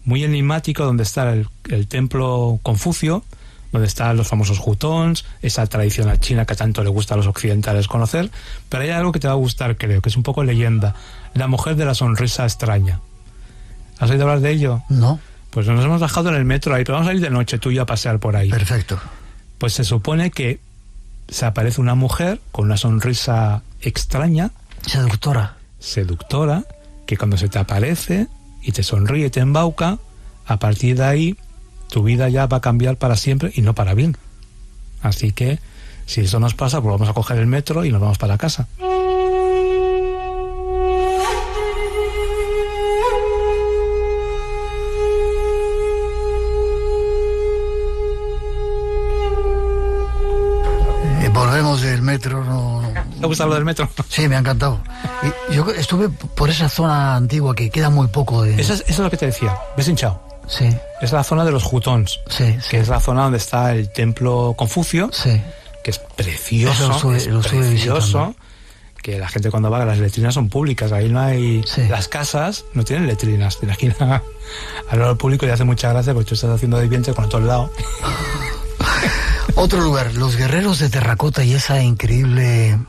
Speaker 6: muy enigmático donde está el templo Confucio, donde están los famosos hutongs, esa tradición china que tanto le gusta a los occidentales conocer. Pero hay algo que te va a gustar, creo, que es un poco leyenda: la mujer de la sonrisa extraña. ¿Has oído hablar de ello?
Speaker 3: No.
Speaker 6: Pues nos hemos bajado en el metro ahí, pero vamos a ir de noche tú y yo a pasear por ahí.
Speaker 3: Perfecto.
Speaker 6: Pues se supone que se aparece una mujer con una sonrisa extraña, seductora, que cuando se te aparece y te sonríe y te embauca, a partir de ahí tu vida ya va a cambiar para siempre y no para bien. Así que si eso nos pasa, pues vamos a coger el metro y nos vamos para casa.
Speaker 3: Volvemos del metro. No.
Speaker 6: ¿Te gusta lo del metro?
Speaker 3: Sí, me ha encantado. Y yo estuve por esa zona antigua que queda muy poco de...
Speaker 6: Eso es lo que te decía. ¿Ves hinchado?
Speaker 3: Sí.
Speaker 6: Es la zona de los hutongs.
Speaker 3: Sí,
Speaker 6: que es la zona donde está el templo Confucio.
Speaker 3: Sí.
Speaker 6: Que es precioso.
Speaker 3: Lo estuve
Speaker 6: precioso. Que la gente cuando va, las letrinas son públicas. Ahí no hay...
Speaker 3: Sí.
Speaker 6: Las casas no tienen letrinas. Tienes que ir al lado público y hace mucha gracia porque tú estás haciendo de vientre con todo el lado.
Speaker 3: Otro lugar, los guerreros de terracota y esa increíble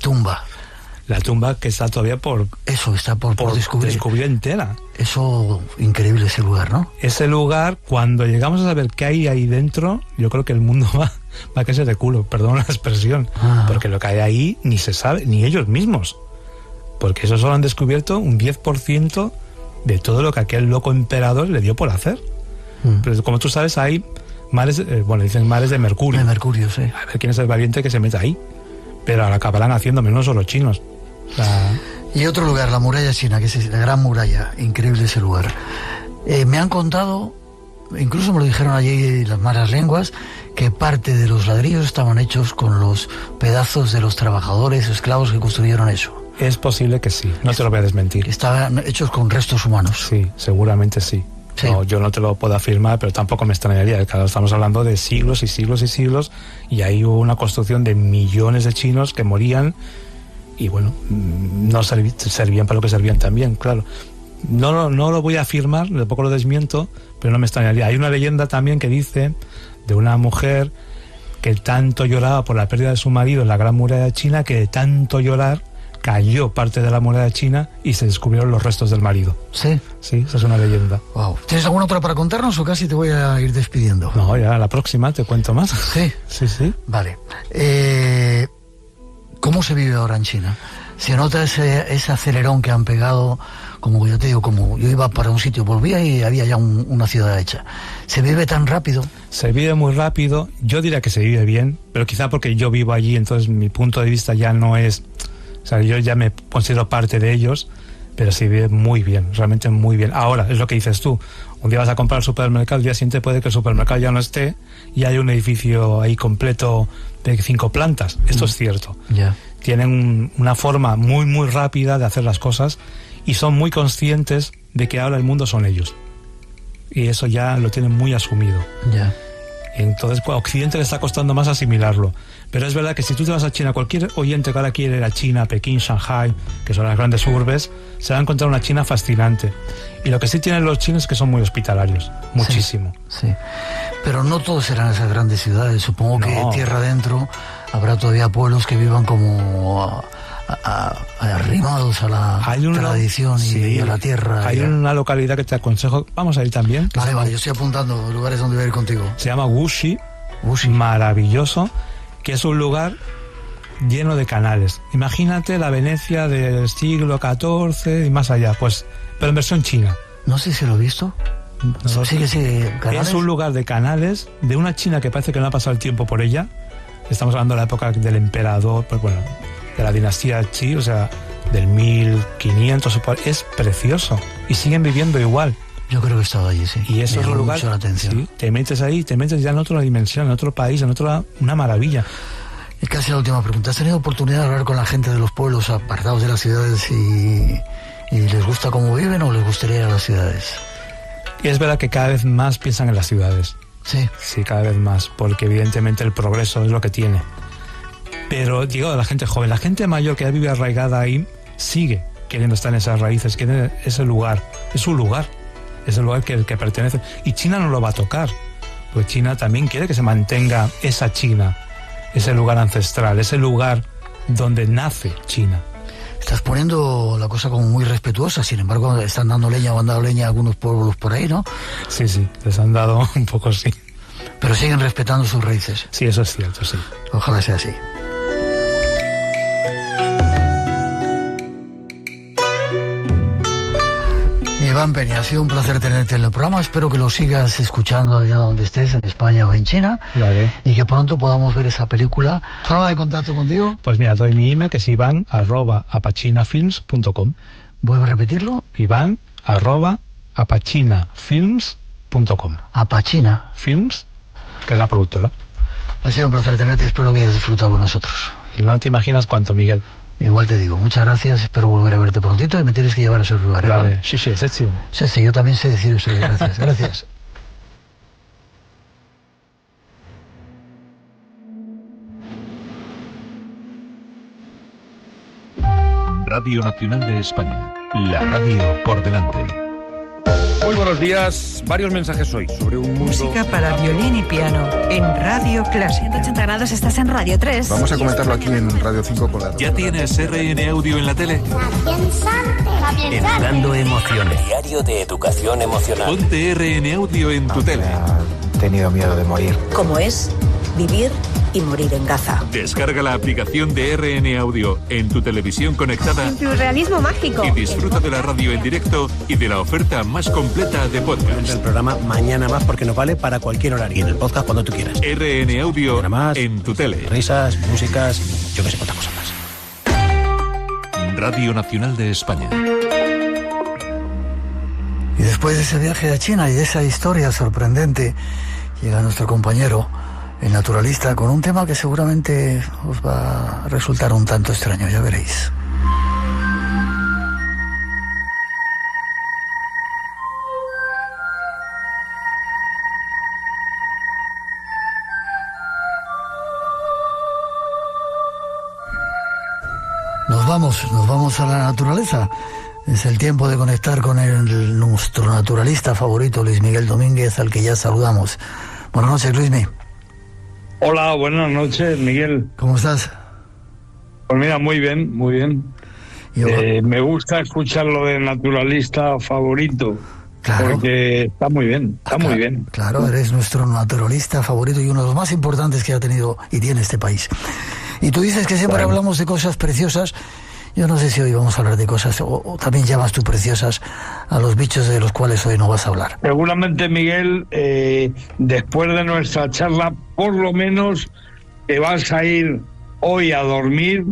Speaker 3: tumba.
Speaker 6: La tumba que está todavía por...
Speaker 3: Eso, está por
Speaker 6: descubrir entera.
Speaker 3: Eso, increíble ese lugar, ¿no?
Speaker 6: Ese lugar, cuando llegamos a saber qué hay ahí dentro, yo creo que el mundo va a caerse de culo, perdón la expresión. Porque lo que hay ahí ni se sabe, ni ellos mismos. Porque eso solo han descubierto un 10% de todo lo que aquel loco emperador le dio por hacer. Pero como tú sabes, hay mares, dicen mares de mercurio.
Speaker 3: De mercurio, sí.
Speaker 6: A ver quién es el valiente que se meta ahí. Pero ahora acabarán haciendo menos los chinos.
Speaker 3: Y otro lugar, la muralla china, que es la gran muralla, increíble ese lugar. Me han contado, incluso me lo dijeron allí las malas lenguas, que parte de los ladrillos estaban hechos con los pedazos de los trabajadores esclavos que construyeron eso.
Speaker 6: Es posible que sí, no te lo voy a desmentir.
Speaker 3: Estaban hechos con restos humanos.
Speaker 6: Sí, seguramente sí.
Speaker 3: Sí.
Speaker 6: No, yo no te lo puedo afirmar, pero tampoco me extrañaría. Claro, estamos hablando de siglos y siglos y siglos, y ahí hubo una construcción de millones de chinos que morían y bueno, no servían para lo que servían también, claro. No lo voy a afirmar, tampoco lo desmiento, pero no me extrañaría. Hay una leyenda también que dice de una mujer que tanto lloraba por la pérdida de su marido en la Gran Muralla China, que de tanto llorar cayó parte de la muralla china y se descubrieron los restos del marido.
Speaker 3: ¿Sí?
Speaker 6: Sí, esa es una leyenda.
Speaker 3: Wow. ¿Tienes alguna otra para contarnos o casi te voy a ir despidiendo?
Speaker 6: No, ya la próxima te cuento más.
Speaker 3: ¿Sí?
Speaker 6: Sí.
Speaker 3: Vale. ¿Cómo se vive ahora en China? ¿Se nota ese acelerón que han pegado? Como yo te digo, como yo iba para un sitio, volvía y había ya una ciudad hecha. ¿Se vive tan rápido?
Speaker 6: Se vive muy rápido. Yo diría que se vive bien, pero quizá porque yo vivo allí, entonces mi punto de vista ya no es... O sea, yo ya me considero parte de ellos, pero se vive muy bien, realmente muy bien. Ahora, es lo que dices tú, un día vas a comprar al supermercado, el día siguiente puede que el supermercado ya no esté y hay un edificio ahí completo de 5 plantas. Esto es cierto.
Speaker 3: Yeah.
Speaker 6: Tienen una forma muy, muy rápida de hacer las cosas y son muy conscientes de que ahora el mundo son ellos. Y eso ya lo tienen muy asumido.
Speaker 3: Ya.
Speaker 6: Entonces, a Occidente le está costando más asimilarlo. Pero es verdad que si tú te vas a China, cualquier oyente que ahora quiere ir a China, Pekín, Shanghai, que son las grandes urbes, se va a encontrar una China fascinante. Y lo que sí tienen los chinos es que son muy hospitalarios, muchísimo.
Speaker 3: Sí. Pero no todos serán esas grandes ciudades. Supongo que tierra adentro habrá todavía pueblos que vivan como arrimados a la tradición y a la tierra.
Speaker 6: Hay una localidad que te aconsejo, vamos a ir también.
Speaker 3: Vale, yo estoy apuntando lugares donde voy a ir contigo.
Speaker 6: Se llama Wuxi, maravilloso, que es un lugar lleno de canales. Imagínate la Venecia del siglo XIV y más allá, pues, pero en versión china.
Speaker 3: No sé si lo he visto.
Speaker 6: No,
Speaker 3: sí, ¿canales?
Speaker 6: Es un lugar de canales, de una China que parece que no ha pasado el tiempo por ella. Estamos hablando de la época del emperador, pues bueno, de la dinastía Qi, o sea, del 1500. Es precioso y siguen viviendo igual.
Speaker 3: Yo creo que he estado allí, sí.
Speaker 6: Y eso es un lugar,
Speaker 3: mucho la atención.
Speaker 6: Sí, te metes ahí, te metes ya en otra dimensión, en otro país, en otra, una maravilla.
Speaker 3: Es casi la última pregunta. ¿Has tenido oportunidad de hablar con la gente de los pueblos apartados de las ciudades y les gusta cómo viven o les gustaría ir a las ciudades?
Speaker 6: Y es verdad que cada vez más piensan en las ciudades.
Speaker 3: Sí.
Speaker 6: Sí, cada vez más, porque evidentemente el progreso es lo que tiene. Pero digo, de la gente joven, la gente mayor que ya vive arraigada ahí, sigue queriendo estar en esas raíces, quiere ese lugar, es su lugar. Es el lugar que pertenece. Y China no lo va a tocar. pues China también quiere que se mantenga esa China, ese lugar ancestral, ese lugar donde nace China.
Speaker 3: Estás poniendo la cosa como muy respetuosa, sin embargo están dando leña o han dado leña a algunos pueblos por ahí, ¿no?
Speaker 6: Sí, les han dado un poco, sí.
Speaker 3: Pero siguen respetando sus raíces.
Speaker 6: Sí, eso es cierto, sí.
Speaker 3: Ojalá sea así. Iván Peña, ha sido un placer tenerte en el programa. Espero que lo sigas escuchando allá donde estés, en España o en China.
Speaker 6: Vale.
Speaker 3: Y que pronto podamos ver esa película. ¿Forma de contacto contigo?
Speaker 6: Pues mira, doy mi email, que es ivan@apachinafilms.com.
Speaker 3: ¿Vuelvo a repetirlo?
Speaker 6: ivan@apachinafilms.com.
Speaker 3: Apachina
Speaker 6: Films, que es la productora.
Speaker 3: Ha sido un placer tenerte, espero que hayas disfrutado con nosotros.
Speaker 6: Y no te imaginas cuánto, Miguel.
Speaker 3: Igual te digo, muchas gracias, espero volver a verte prontito y me tienes que llevar a esos lugares.
Speaker 6: Vale, sí, sí, sí.
Speaker 3: Sí, yo también sé decir eso, gracias, gracias.
Speaker 1: Radio Nacional de España, la radio por delante.
Speaker 7: Muy buenos días. Varios mensajes hoy sobre un mundo...
Speaker 8: Música para violín y piano en Radio Clásica.
Speaker 9: 180 grados, estás en Radio 3.
Speaker 10: Vamos a comentarlo aquí en Radio 5 con la...
Speaker 1: ¿Ya tienes RN Audio en la tele?
Speaker 11: Educando emociones. Diario de educación emocional.
Speaker 1: Ponte RN Audio en tu tele.
Speaker 10: He tenido miedo de morir.
Speaker 9: ¿Cómo es vivir y morir en Gaza?
Speaker 1: Descarga la aplicación de RN Audio en tu televisión conectada.
Speaker 9: Surrealismo mágico.
Speaker 1: Y disfruta de la radio en directo y de la oferta más completa de podcast.
Speaker 11: El programa Mañana Más, porque nos vale para cualquier horario. Y en el podcast cuando tú quieras.
Speaker 1: RN Audio
Speaker 11: Mañana Más,
Speaker 1: en tu tele.
Speaker 11: Risas, músicas, yo que sé cuántas cosas más.
Speaker 1: Radio Nacional de España.
Speaker 3: Y después de ese viaje a China y de esa historia sorprendente, llega nuestro compañero, el naturalista, con un tema que seguramente os va a resultar un tanto extraño, ya veréis. Nos vamos a la naturaleza. Es el tiempo de conectar con nuestro naturalista favorito, Luis Miguel Domínguez, al que ya saludamos. Buenas noches, Luismi.
Speaker 12: Hola, buenas noches, Miguel.
Speaker 3: ¿Cómo estás?
Speaker 12: Pues mira, muy bien, muy bien. Me gusta escuchar lo de naturalista favorito. Claro. Porque está muy bien, muy bien.
Speaker 3: Claro, eres nuestro naturalista favorito y uno de los más importantes que ha tenido y tiene este país. Y tú dices que siempre hablamos de cosas preciosas. Yo no sé si hoy vamos a hablar de cosas, o también llamas tú preciosas a los bichos de los cuales hoy no vas a hablar.
Speaker 12: Seguramente, Miguel, después de nuestra charla, por lo menos te vas a ir hoy a dormir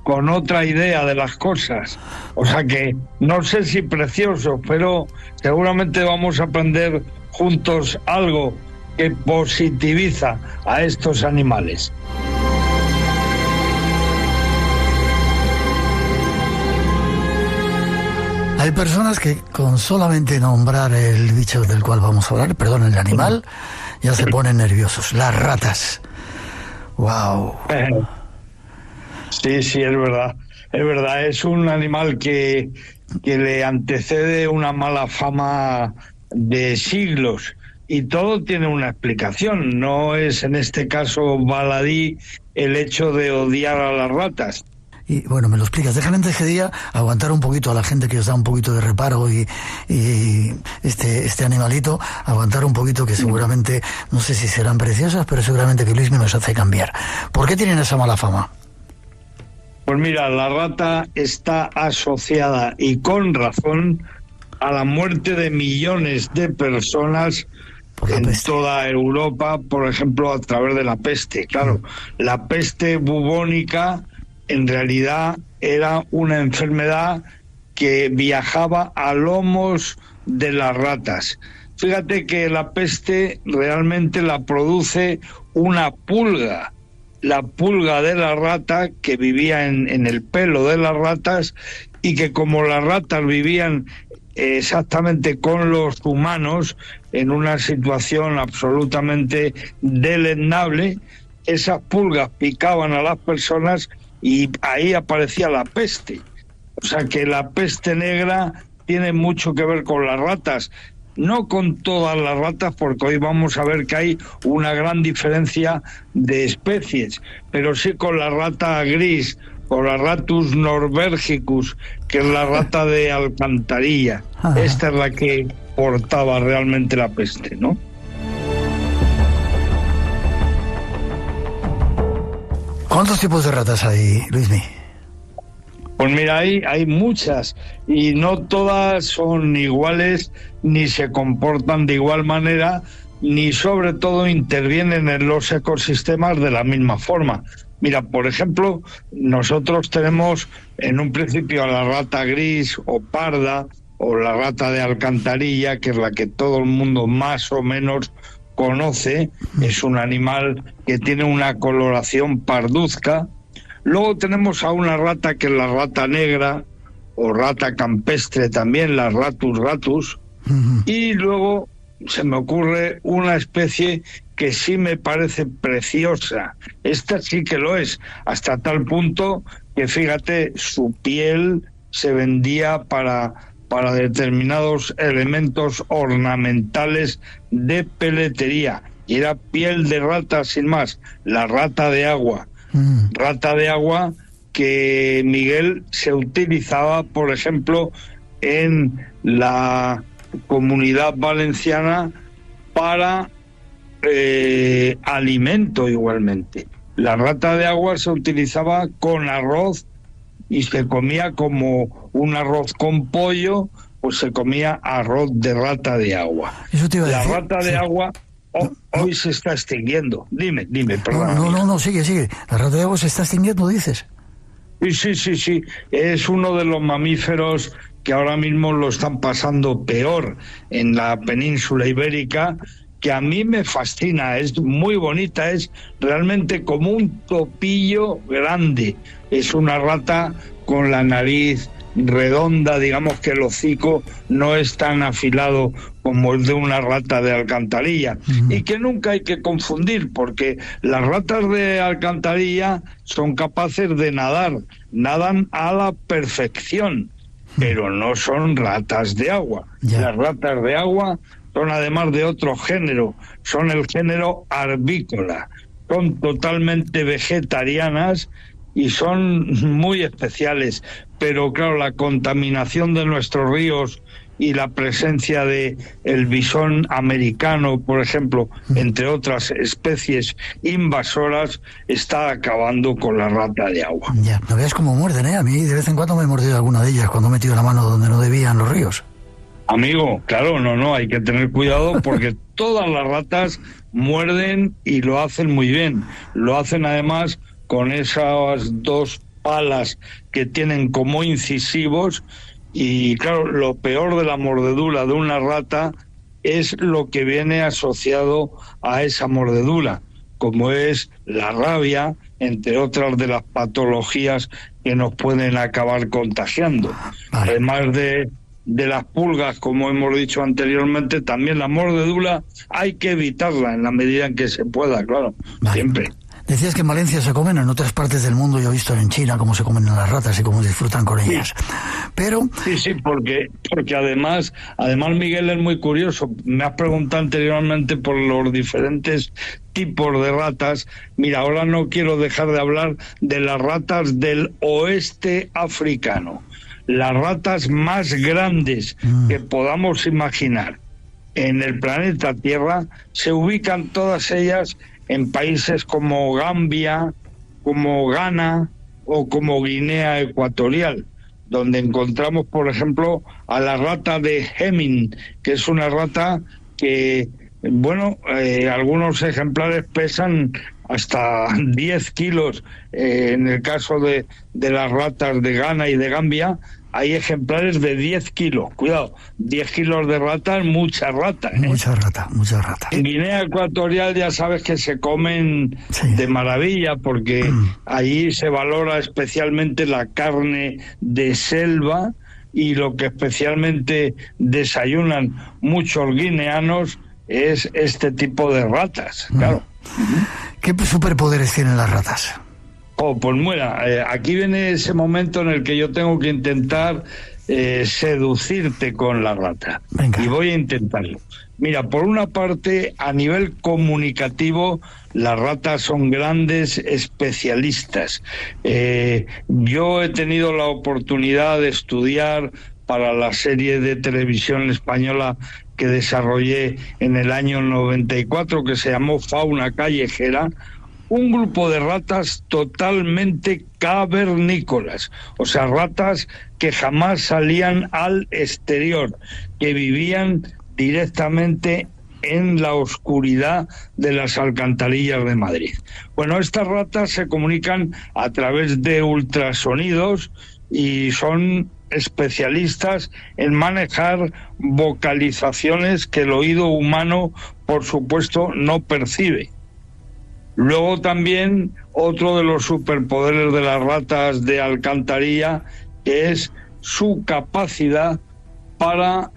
Speaker 12: con otra idea de las cosas. O sea que no sé si preciosos, pero seguramente vamos a aprender juntos algo que positiviza a estos animales.
Speaker 3: Hay personas que con solamente nombrar el bicho del cual vamos a hablar, perdón, el animal, ya se ponen nerviosos. Las ratas. ¡Wow!
Speaker 12: Sí, es verdad. Es verdad, es un animal que le antecede una mala fama de siglos. Y todo tiene una explicación. No es en este caso baladí el hecho de odiar a las ratas.
Speaker 3: Y bueno, me lo explicas. Déjame antes que día aguantar un poquito a la gente que os da un poquito de reparo y este animalito, aguantar un poquito, que seguramente, no sé si serán preciosas, pero seguramente que Luis me nos hace cambiar. ¿Por qué tienen esa mala fama?
Speaker 12: Pues mira, la rata está asociada, y con razón, a la muerte de millones de personas en toda Europa, por ejemplo, a través de la peste. Claro, la peste bubónica en realidad era una enfermedad que viajaba a lomos de las ratas. Fíjate que la peste realmente la produce una pulga, la pulga de la rata, que vivía en el pelo de las ratas, y que como las ratas vivían exactamente con los humanos en una situación absolutamente deleznable, esas pulgas picaban a las personas y ahí aparecía la peste. O sea que la peste negra tiene mucho que ver con las ratas. no con todas las ratas, porque hoy vamos a ver que hay una gran diferencia de especies, pero sí con la rata gris, con la Ratus norbergicus, que es la rata de alcantarilla. Esta es la que portaba realmente la peste, ¿no?
Speaker 3: ¿Cuántos tipos de ratas hay, Luismi?
Speaker 12: Pues mira, hay muchas y no todas son iguales, ni se comportan de igual manera, ni sobre todo intervienen en los ecosistemas de la misma forma. Mira, por ejemplo, nosotros tenemos en un principio a la rata gris o parda o la rata de alcantarilla, que es la que todo el mundo más o menos conoce. Es un animal que tiene una coloración parduzca. Luego tenemos a una rata que es la rata negra o rata campestre también, la Ratus ratus. Y luego se me ocurre una especie que sí me parece preciosa. Esta sí que lo es, hasta tal punto que, fíjate, su piel se vendía para determinados elementos ornamentales de peletería. Y era piel de rata sin más, la rata de agua. Rata de agua que, Miguel, se utilizaba, por ejemplo, en la Comunidad Valenciana para alimento igualmente. La rata de agua se utilizaba con arroz y se comía como un arroz con pollo, pues se comía arroz de rata de agua.
Speaker 3: Eso te iba a decir.
Speaker 12: La rata de agua hoy se está extinguiendo. Dime, perdón.
Speaker 3: No, sigue. La rata de agua se está extinguiendo, dices.
Speaker 12: Sí. Es uno de los mamíferos que ahora mismo lo están pasando peor en la península ibérica, que a mí me fascina, es muy bonita, es realmente como un topillo grande. Es una rata con la nariz redonda, digamos que el hocico no es tan afilado como el de una rata de alcantarilla, y que nunca hay que confundir, porque las ratas de alcantarilla son capaces de nadar, nadan a la perfección, pero no son ratas de agua. Las ratas de agua son, además de otro género, son el género arvícola, son totalmente vegetarianas y son muy especiales, pero claro, la contaminación de nuestros ríos y la presencia de el bisón americano, por ejemplo, entre otras especies invasoras, está acabando con la rata de agua.
Speaker 3: Ya, no veas cómo muerden, ¿eh? A mí de vez en cuando me he mordido alguna de ellas cuando he metido la mano donde no debía en los ríos.
Speaker 12: Amigo, claro, no, hay que tener cuidado porque todas las ratas muerden y lo hacen muy bien. Lo hacen además con esas dos palas que tienen como incisivos, y claro, lo peor de la mordedura de una rata es lo que viene asociado a esa mordedura, como es la rabia, entre otras de las patologías que nos pueden acabar contagiando. Además de las pulgas, como hemos dicho anteriormente, también la mordedura hay que evitarla en la medida en que se pueda, claro, siempre.
Speaker 3: Decías que en Valencia se comen, en otras partes del mundo yo he visto en China cómo se comen las ratas y cómo disfrutan con ellas. Pero
Speaker 12: sí, porque además Miguel, es muy curioso. Me has preguntado anteriormente por los diferentes tipos de ratas. Mira, ahora no quiero dejar de hablar de las ratas del oeste africano. Las ratas más grandes que podamos imaginar en el planeta Tierra se ubican todas ellas en países como Gambia, como Ghana o como Guinea Ecuatorial, donde encontramos, por ejemplo, a la rata de Heming, que es una rata que, algunos ejemplares pesan hasta 10 kilos. En el caso de las ratas de Ghana y de Gambia, hay ejemplares de 10 kilos. Cuidado, 10 kilos de rata es mucha rata, ¿eh?
Speaker 3: Mucha rata. En
Speaker 12: Guinea Ecuatorial ya sabes que se comen de maravilla, porque allí se valora especialmente la carne de selva, y lo que especialmente desayunan muchos guineanos es este tipo de ratas, claro.
Speaker 3: ¿Qué superpoderes tienen las ratas?
Speaker 12: Pues mira, aquí viene ese momento en el que yo tengo que intentar seducirte con la rata.
Speaker 3: Venga.
Speaker 12: Y voy a intentarlo. Mira, por una parte, a nivel comunicativo, las ratas son grandes especialistas. Yo he tenido la oportunidad de estudiar para la serie de televisión española que desarrollé en el año 94, que se llamó Fauna Callejera, un grupo de ratas totalmente cavernícolas, o sea, ratas que jamás salían al exterior, que vivían directamente en la oscuridad de las alcantarillas de Madrid. Bueno, estas ratas se comunican a través de ultrasonidos y son especialistas en manejar vocalizaciones que el oído humano, por supuesto, no percibe. Luego también otro de los superpoderes de las ratas de alcantarilla es su capacidad para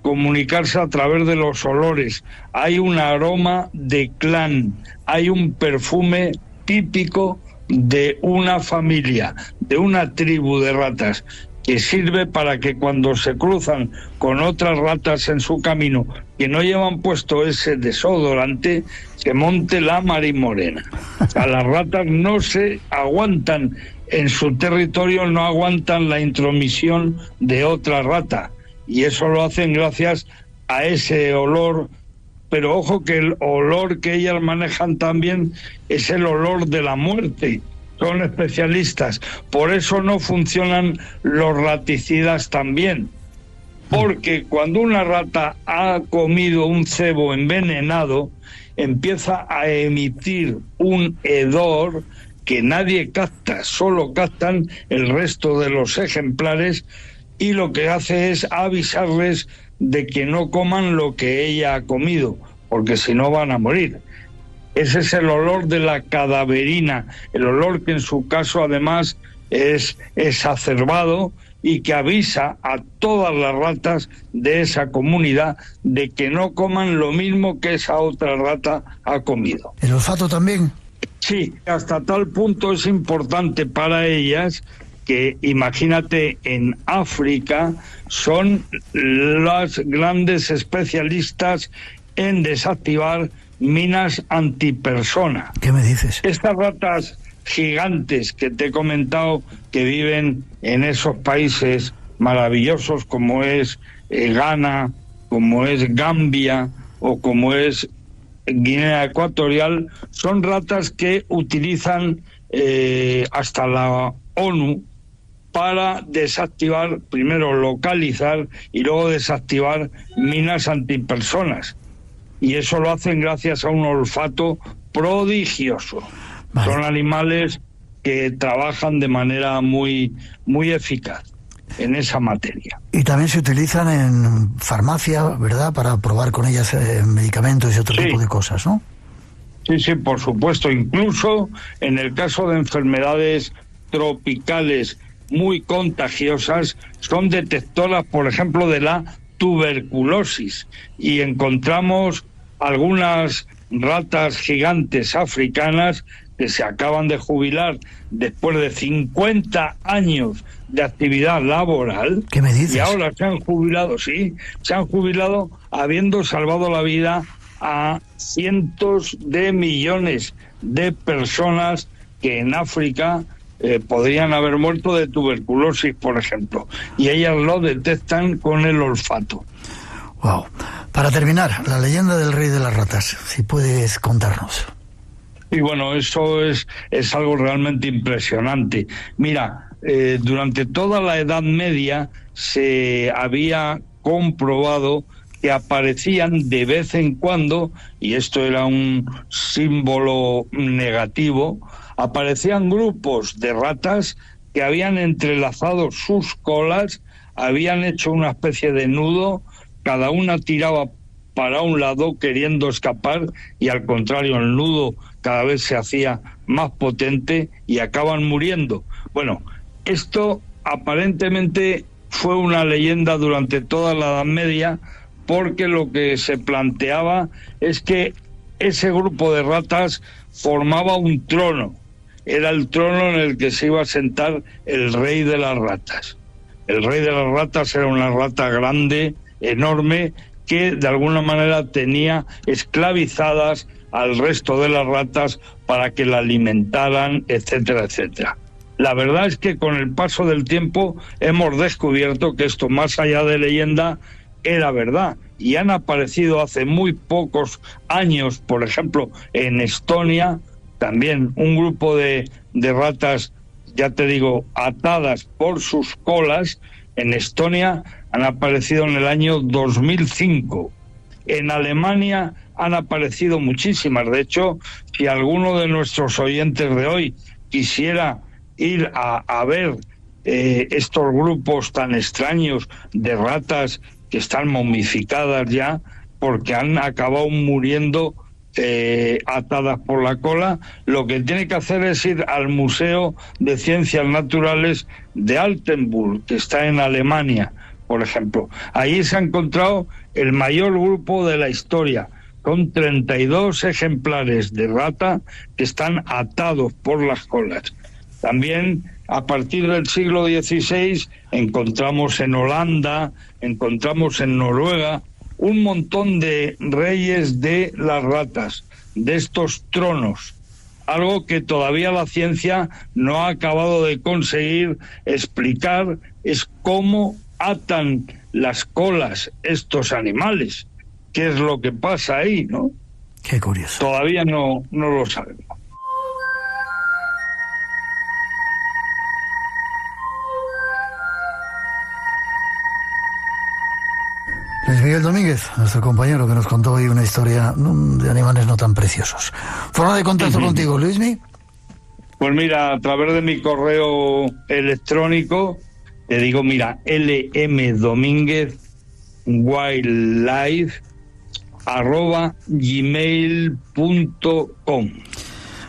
Speaker 12: comunicarse a través de los olores. Hay un aroma de clan, hay un perfume típico de una familia, de una tribu de ratas, que sirve para que cuando se cruzan con otras ratas en su camino que no llevan puesto ese desodorante, se monte la marimorena. O sea, las ratas no se aguantan en su territorio, no aguantan la intromisión de otra rata, y eso lo hacen gracias a ese olor. Pero ojo que el olor que ellas manejan también es el olor de la muerte. Son especialistas. Por eso no funcionan los raticidas tan bien. Porque cuando una rata ha comido un cebo envenenado, empieza a emitir un hedor que nadie capta, solo captan el resto de los ejemplares, y lo que hace es avisarles de que no coman lo que ella ha comido, porque si no van a morir. Ese es el olor de la cadaverina, el olor que en su caso además es exacerbado y que avisa a todas las ratas de esa comunidad de que no coman lo mismo que esa otra rata ha comido.
Speaker 3: ¿El olfato también?
Speaker 12: Sí, hasta tal punto es importante para ellas que, imagínate, en África son las grandes especialistas en desactivar minas antipersona.
Speaker 3: ¿Qué me dices?
Speaker 12: Estas ratas gigantes que te he comentado, que viven en esos países maravillosos como es Ghana, como es Gambia o como es Guinea Ecuatorial, son ratas que utilizan hasta la ONU para desactivar, primero localizar y luego desactivar minas antipersonas. Y eso lo hacen gracias a un olfato prodigioso. Vale. Son animales que trabajan de manera muy, muy eficaz en esa materia.
Speaker 3: Y también se utilizan en farmacia, ¿verdad?, para probar con ellas medicamentos y otro tipo de cosas, ¿no?
Speaker 12: Sí, sí, por supuesto. Incluso en el caso de enfermedades tropicales muy contagiosas, son detectoras, por ejemplo, de la tuberculosis, y encontramos algunas ratas gigantes africanas que se acaban de jubilar después de 50 años de actividad laboral.
Speaker 3: ¿Qué me dices?
Speaker 12: Y ahora se han jubilado, sí, se han jubilado habiendo salvado la vida a cientos de millones de personas que en África podrían haber muerto de tuberculosis, por ejemplo, y ellas lo detectan con el olfato.
Speaker 3: Wow. Para terminar, la leyenda del rey de las ratas, si puedes contarnos.
Speaker 12: Y bueno, eso es algo realmente impresionante. Mira, durante toda la Edad Media se había comprobado que aparecían de vez en cuando, y esto era un símbolo negativo, aparecían grupos de ratas que habían entrelazado sus colas, habían hecho una especie de nudo, cada una tiraba para un lado queriendo escapar, y al contrario, el nudo cada vez se hacía más potente y acaban muriendo. Bueno, esto aparentemente fue una leyenda durante toda la Edad Media, porque lo que se planteaba es que ese grupo de ratas formaba un trono, era el trono en el que se iba a sentar el rey de las ratas. El rey de las ratas era una rata grande, enorme, que de alguna manera tenía esclavizadas al resto de las ratas para que la alimentaran, etcétera, etcétera. La verdad es que con el paso del tiempo hemos descubierto que esto, más allá de leyenda, era verdad. Y han aparecido hace muy pocos años, por ejemplo, en Estonia, también un grupo de ratas, ya te digo, atadas por sus colas. En Estonia han aparecido en el año 2005. En Alemania han aparecido muchísimas. De hecho, si alguno de nuestros oyentes de hoy quisiera ir a ver estos grupos tan extraños de ratas que están momificadas ya, porque han acabado muriendo atadas por la cola, lo que tiene que hacer es ir al Museo de Ciencias Naturales de Altenburg, que está en Alemania, por ejemplo. Ahí se ha encontrado el mayor grupo de la historia, con 32 ejemplares de rata que están atados por las colas. También a partir del siglo XVI encontramos en Holanda, encontramos en Noruega un montón de reyes de las ratas, de estos tronos. Algo que todavía la ciencia no ha acabado de conseguir explicar es cómo atan las colas estos animales. ¿Qué es lo que pasa ahí, no?
Speaker 3: Qué curioso.
Speaker 12: Todavía no lo sabemos.
Speaker 3: Luis Miguel Domínguez, nuestro compañero, que nos contó hoy una historia de animales no tan preciosos. ¿Forma de contacto contigo, Luismi?
Speaker 12: Pues mira, a través de mi correo electrónico, te digo, mira, lmdomínguez@gmail.com.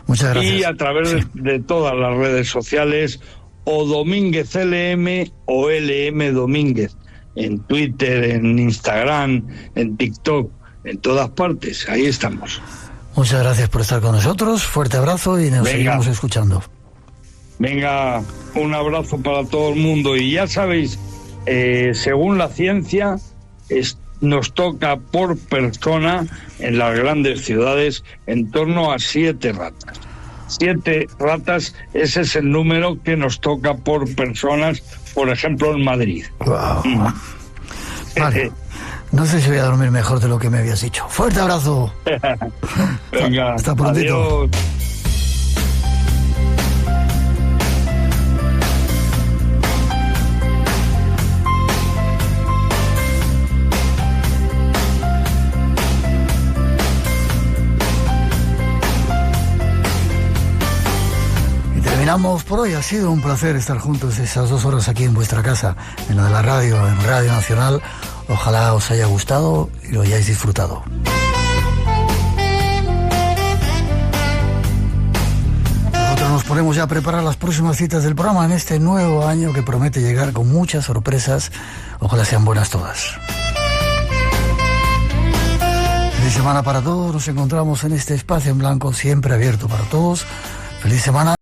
Speaker 3: Muchas gracias.
Speaker 12: Y a través de todas las redes sociales, o Domínguez LM o LM Domínguez. En Twitter, en Instagram, en TikTok, en todas partes. Ahí estamos.
Speaker 3: Muchas gracias por estar con nosotros. Fuerte abrazo y nos seguimos escuchando.
Speaker 12: Venga, un abrazo para todo el mundo. Y ya sabéis, según la ciencia, nos toca por persona en las grandes ciudades en torno a 7 ratas. 7 ratas, ese es el número que nos toca por personas, por ejemplo, en Madrid.
Speaker 3: Wow. Vale. No sé si voy a dormir mejor de lo que me habías dicho. Fuerte abrazo.
Speaker 12: Venga,
Speaker 3: hasta prontito.
Speaker 12: Adiós.
Speaker 3: Terminamos por hoy. Ha sido un placer estar juntos esas 2 horas aquí en vuestra casa, en la de la radio, en Radio Nacional. Ojalá os haya gustado y lo hayáis disfrutado. Nosotros nos ponemos ya a preparar las próximas citas del programa en este nuevo año que promete llegar con muchas sorpresas. Ojalá sean buenas todas. Feliz semana para todos. Nos encontramos en este espacio en blanco, siempre abierto para todos. Feliz semana.